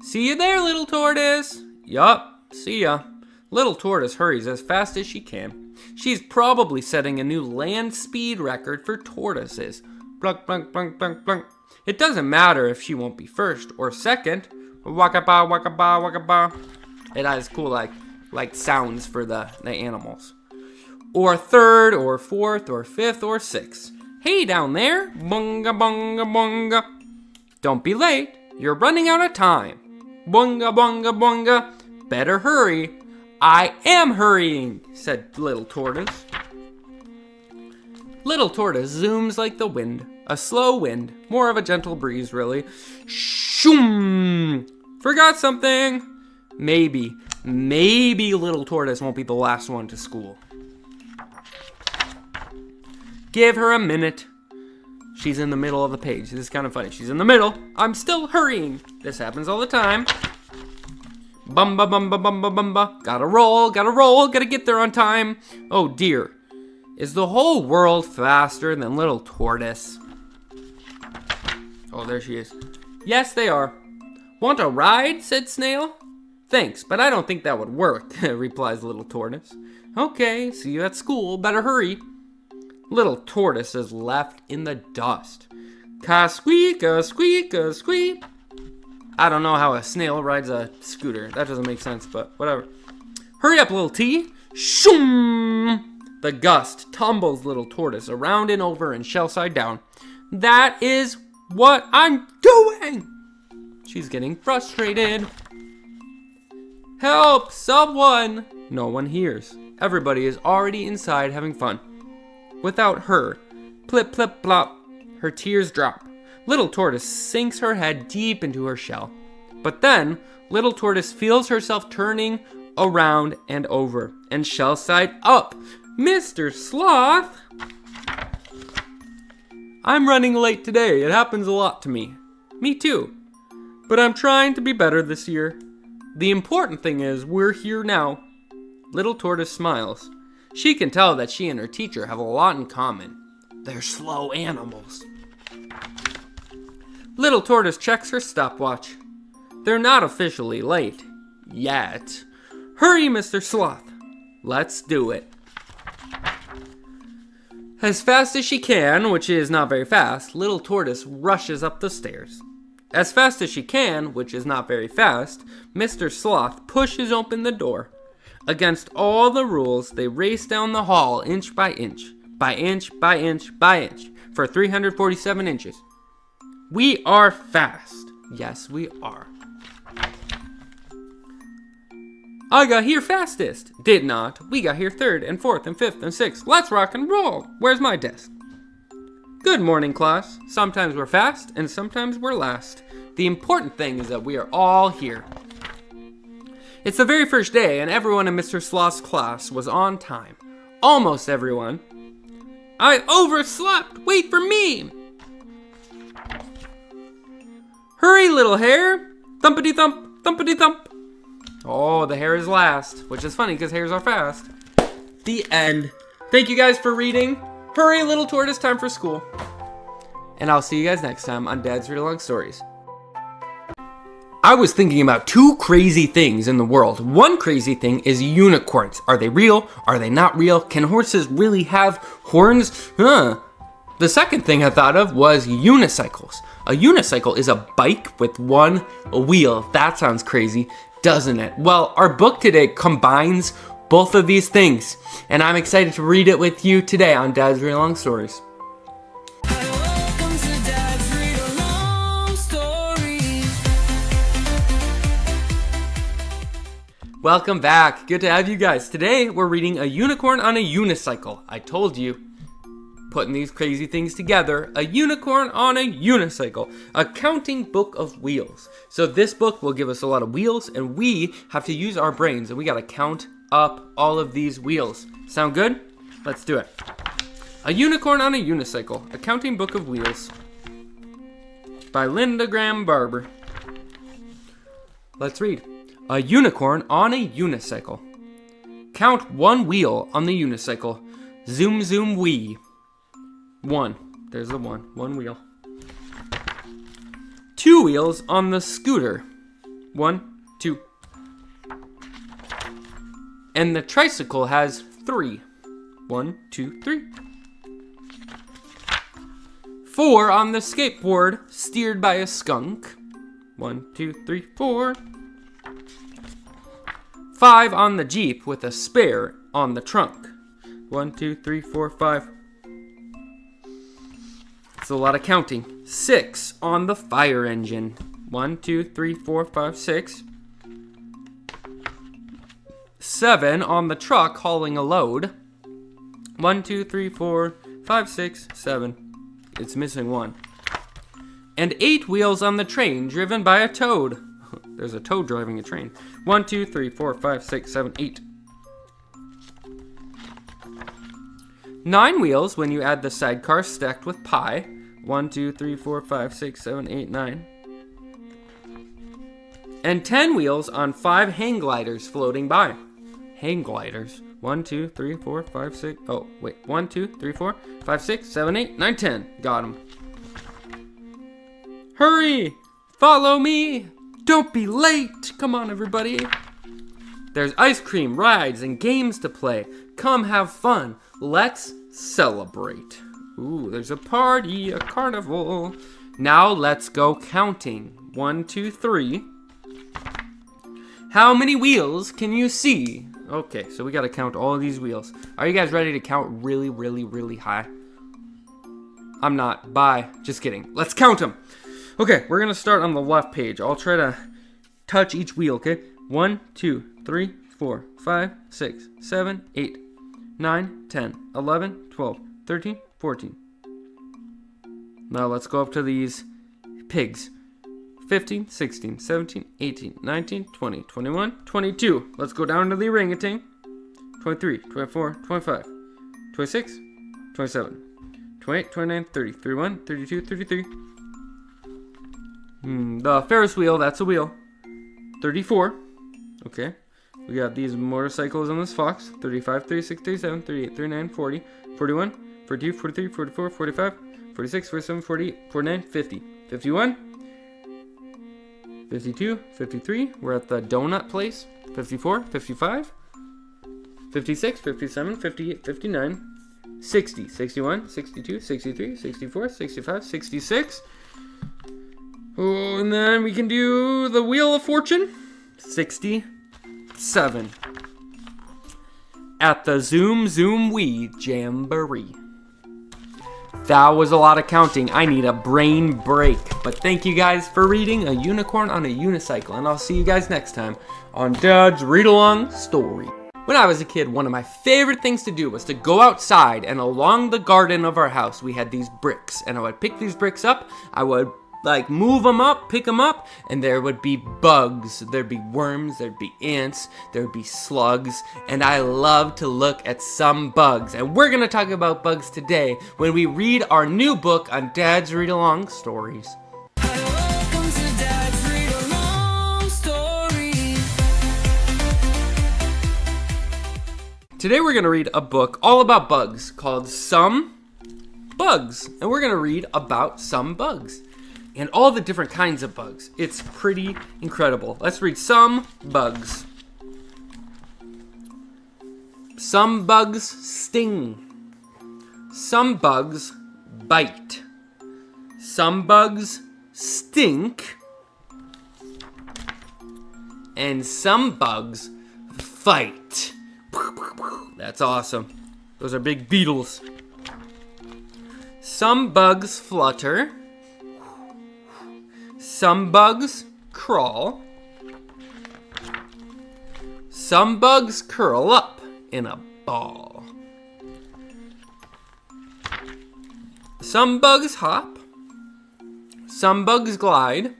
[SPEAKER 2] See you there, Little Tortoise. Yup, see ya. Little Tortoise hurries as fast as she can. She's probably setting a new land speed record for tortoises. Plunk, plunk, plunk, plunk, plunk. It doesn't matter if she won't be first or second. Waka-ba, waka-ba, waka-ba. It has cool like sounds for the animals. Or third, or fourth, or fifth, or sixth. Hey down there. Bunga, bunga, bunga. Don't be late. You're running out of time. Bunga, bunga, bunga. Better hurry. I am hurrying, said Little Tortoise. Little Tortoise zooms like the wind. A slow wind. More of a gentle breeze, really. Shoom! Forgot something. Maybe Little Tortoise won't be the last one to school. Give her a minute. She's in the middle of the page. This is kind of funny. She's in the middle. I'm still hurrying. This happens all the time. Bumba, bumba, bumba, bumba. Gotta roll, gotta get there on time. Oh dear. Is the whole world faster than Little Tortoise? Oh, there she is. Yes, they are. Want a ride? Said Snail. Thanks, but I don't think that would work, replies Little Tortoise. Okay, see you at school. Better hurry. Little Tortoise is left in the dust. Ka-squeak, squeak, squeak. I don't know how a snail rides a scooter. That doesn't make sense, but whatever. Hurry up, little T. Shoom! The gust tumbles Little Tortoise around and over and shell side down. That is what I'm doing! She's getting frustrated. Help! Someone! No one hears. Everybody is already inside having fun. Without her, Plip, plip, plop. Her tears drop. Little Tortoise sinks her head deep into her shell. But then, Little Tortoise feels herself turning around and over, and shell side up. Mr. Sloth! I'm running late today. It happens a lot to me. Me too. But I'm trying to be better this year. The important thing is we're here now. Little Tortoise smiles. She can tell that she and her teacher have a lot in common. They're slow animals. Little Tortoise checks her stopwatch. They're not officially late. Yet. Hurry, Mr. Sloth. Let's do it. As fast as she can, which is not very fast, Little Tortoise rushes up the stairs. As fast as she can, which is not very fast, Mr. Sloth pushes open the door. Against all the rules, they race down the hall inch by inch, by inch, by inch, by inch, for 347 inches. We are fast. Yes, we are. I got here fastest. Did not. We got here third and fourth and fifth and sixth. Let's rock and roll. Where's my desk? Good morning, class. Sometimes we're fast and sometimes we're last. The important thing is that we are all here. It's the very first day and everyone in Mr. Sloth's class was on time. Almost everyone. I overslept. Wait for me. Hurry, little hare. Thumpity thump, thumpity thump. Oh, the hare is last, which is funny because hares are fast. The end. Thank you guys for reading. Hurry, Little Tortoise, time for school. And I'll see you guys next time on Dad's Read-Along Stories. I was thinking about two crazy things in the world. One crazy thing is unicorns. Are they real? Are they not real? Can horses really have horns? The second thing I thought of was unicycles. A unicycle is a bike with one wheel. That sounds crazy, doesn't it? Well, our book today combines both of these things, and I'm excited to read it with you today on Dad's Read-Along Stories.
[SPEAKER 3] Welcome to Dad's Read-Along Stories.
[SPEAKER 2] Welcome back. Good to have you guys. Today, we're reading A Unicorn on a Unicycle. I told you, putting these crazy things together. A unicorn on a unicycle. A counting book of wheels. So this book will give us a lot of wheels, and we have to use our brains, and we got to count up all of these wheels. Sound good? Let's do it. A Unicorn on a Unicycle. A counting book of wheels. By Linda Graham Barber. Let's read. A unicorn on a unicycle. Count one wheel on the unicycle. Zoom, zoom, wee. One. There's the one. One wheel. Two wheels on the scooter. 1, 2. And the tricycle has 3. 1, 2, 3. 4 on the skateboard, steered by a skunk. 1, 2, 3, 4. 5 on the Jeep with a spare on the trunk. 1, 2, 3, 4, 5. It's a lot of counting. 6 on the fire engine. 1, 2, 3, 4, 5, 6. 7 on the truck hauling a load. 1, 2, 3, 4, 5, 6, 7. It's missing 1. And 8 wheels on the train driven by a toad. There's a toad driving a train. 1, 2, 3, 4, 5, 6, 7, 8. 9 wheels when you add the sidecar stacked with pie. 1, 2, 3, 4, 5, 6, 7, 8, 9. And 10 wheels on 5 hang gliders floating by. Hang gliders. 1, 2, 3, 4, 5, 6. Oh, wait. 1, 2, 3, 4, 5, 6, 7, 8, 9, 10. Got them. Hurry! Follow me! Don't be late! Come on, everybody. There's ice cream, rides, and games to play. Come have fun. Let's celebrate. Ooh, there's a party, a carnival. Now let's go counting. 1, 2, 3. How many wheels can you see? Okay, so we gotta count all of these wheels. Are you guys ready to count really, really, really high? I'm not. Bye. Just kidding. Let's count them. Okay, we're gonna start on the left page. I'll try to touch each wheel, okay? 1, 2, 3, 4, 5, 6, 7, 8, 9, 10, 11, 12, 13, 14. Now let's go up to these pigs. 15, 16, 17, 18, 19, 20, 21, 22. Let's go down to the orangutan. 23, 24, 25, 26, 27, 28, 29, 30, 31, 32, 33. The Ferris wheel, that's a wheel. 34. Okay. We got these motorcycles on this fox. 35, 36, 37, 38, 39, 40, 41, 42, 43, 44, 45, 46, 47, 48, 49, 50. 51. 52, 53. We're at the donut place. 54, 55. 56, 57, 58, 59. 60, 61, 62, 63, 64, 65, 66. Oh, and then we can do the Wheel of Fortune. 67. At the Zoom Zoom Wee Jamboree. That was a lot of counting. I need a brain break. But thank you guys for reading A Unicorn on a Unicycle. And I'll see you guys next time on Dad's Read-Along Story. When I was a kid, one of my favorite things to do was to go outside, and along the garden of our house, we had these bricks. And I would pick these bricks up. I would move them up, pick them up, and there would be bugs, there'd be worms, there'd be ants, there'd be slugs, and I love to look at some bugs. And we're gonna talk about bugs today when we read our new book on Dad's Read-Along Stories.
[SPEAKER 3] Welcome to Dad's Read-Along Stories.
[SPEAKER 2] Today we're gonna read a book all about bugs called Some Bugs, and we're gonna read about some bugs. And all the different kinds of bugs. It's pretty incredible. Let's read Some Bugs. Some bugs sting. Some bugs bite. Some bugs stink. And some bugs fight. That's awesome. Those are big beetles. Some bugs flutter. Some bugs crawl. Some bugs curl up in a ball. Some bugs hop. Some bugs glide.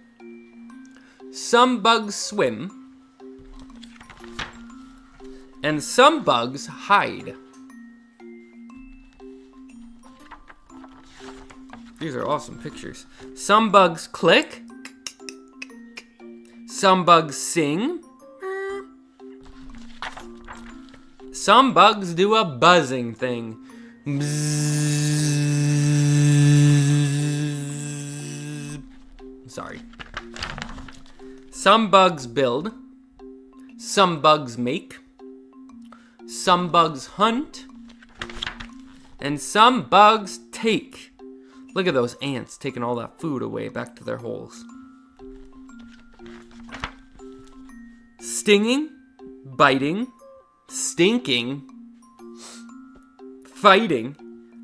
[SPEAKER 2] Some bugs swim. And some bugs hide. These are awesome pictures. Some bugs click. Some bugs sing. Some bugs do a buzzing thing. Bzzz. Sorry. Some bugs build. Some bugs make. Some bugs hunt. And some bugs take. Look at those ants taking all that food away back to their holes. Stinging, biting, stinking, fighting,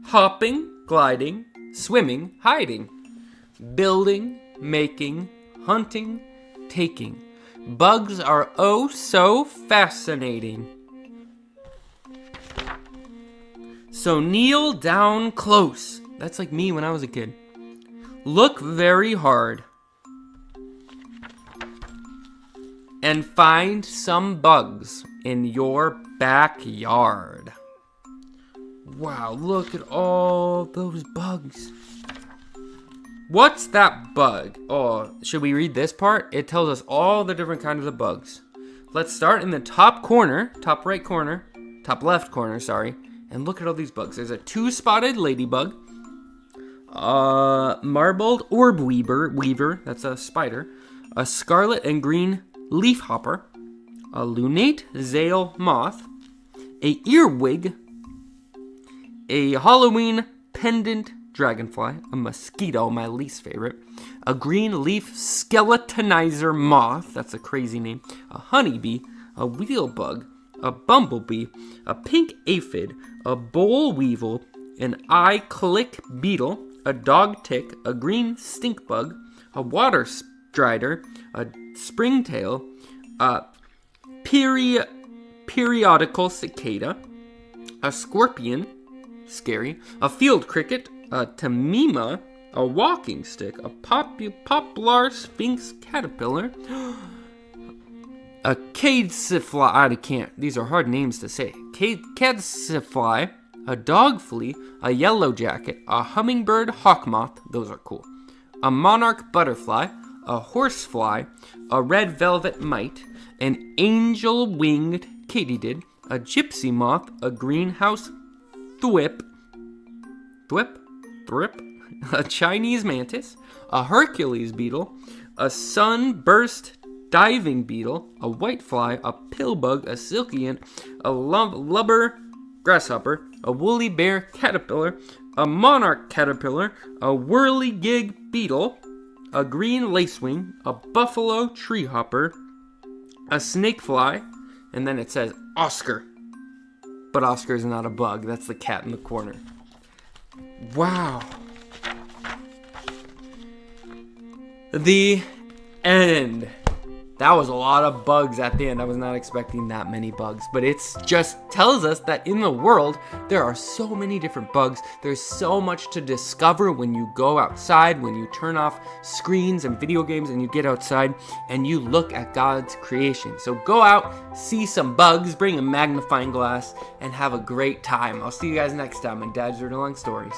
[SPEAKER 2] hopping, gliding, swimming, hiding, building, making, hunting, taking. Bugs are oh so fascinating. So kneel down close. That's like me when I was a kid. Look very hard. And find some bugs in your backyard. Wow, look at all those bugs. What's that bug? Oh, should we read this part? It tells us all the different kinds of bugs. Let's start in the top corner, top right corner, top left corner, sorry. And look at all these bugs. There's a two-spotted ladybug. Marbled orb weaver, that's a spider. A scarlet and green leafhopper, a lunate zale moth, a earwig, a Halloween pendant dragonfly, a mosquito, my least favorite, a green leaf skeletonizer moth, that's a crazy name, a honeybee, a wheel bug, a bumblebee, a pink aphid, a boll weevil, an eye-click beetle, a dog tick, a green stink bug, a water strider, a springtail, a periodical cicada, a scorpion, scary, a field cricket, a tamima, a walking stick, a poplar sphinx caterpillar, a cadcifly. I can't. These are hard names to say. Cadcifly, a dog flea, a yellow jacket, a hummingbird hawkmoth. Those are cool. A monarch butterfly, a horsefly, a red velvet mite, an angel-winged katydid, a gypsy moth, a greenhouse thrip, a Chinese mantis, a Hercules beetle, a sunburst diving beetle, a whitefly, a pillbug, a silky ant, a lubber grasshopper, a woolly bear caterpillar, a monarch caterpillar, a whirligig beetle, a green lacewing, a buffalo treehopper, a snakefly, and then it says Oscar. But Oscar is not a bug. That's the cat in the corner. Wow. The end. That was a lot of bugs at the end. I was not expecting that many bugs, but it just tells us that in the world, there are so many different bugs. There's so much to discover when you go outside, when you turn off screens and video games and you get outside and you look at God's creation. So go out, see some bugs, bring a magnifying glass, and have a great time. I'll see you guys next time on Dad's Readalong Stories.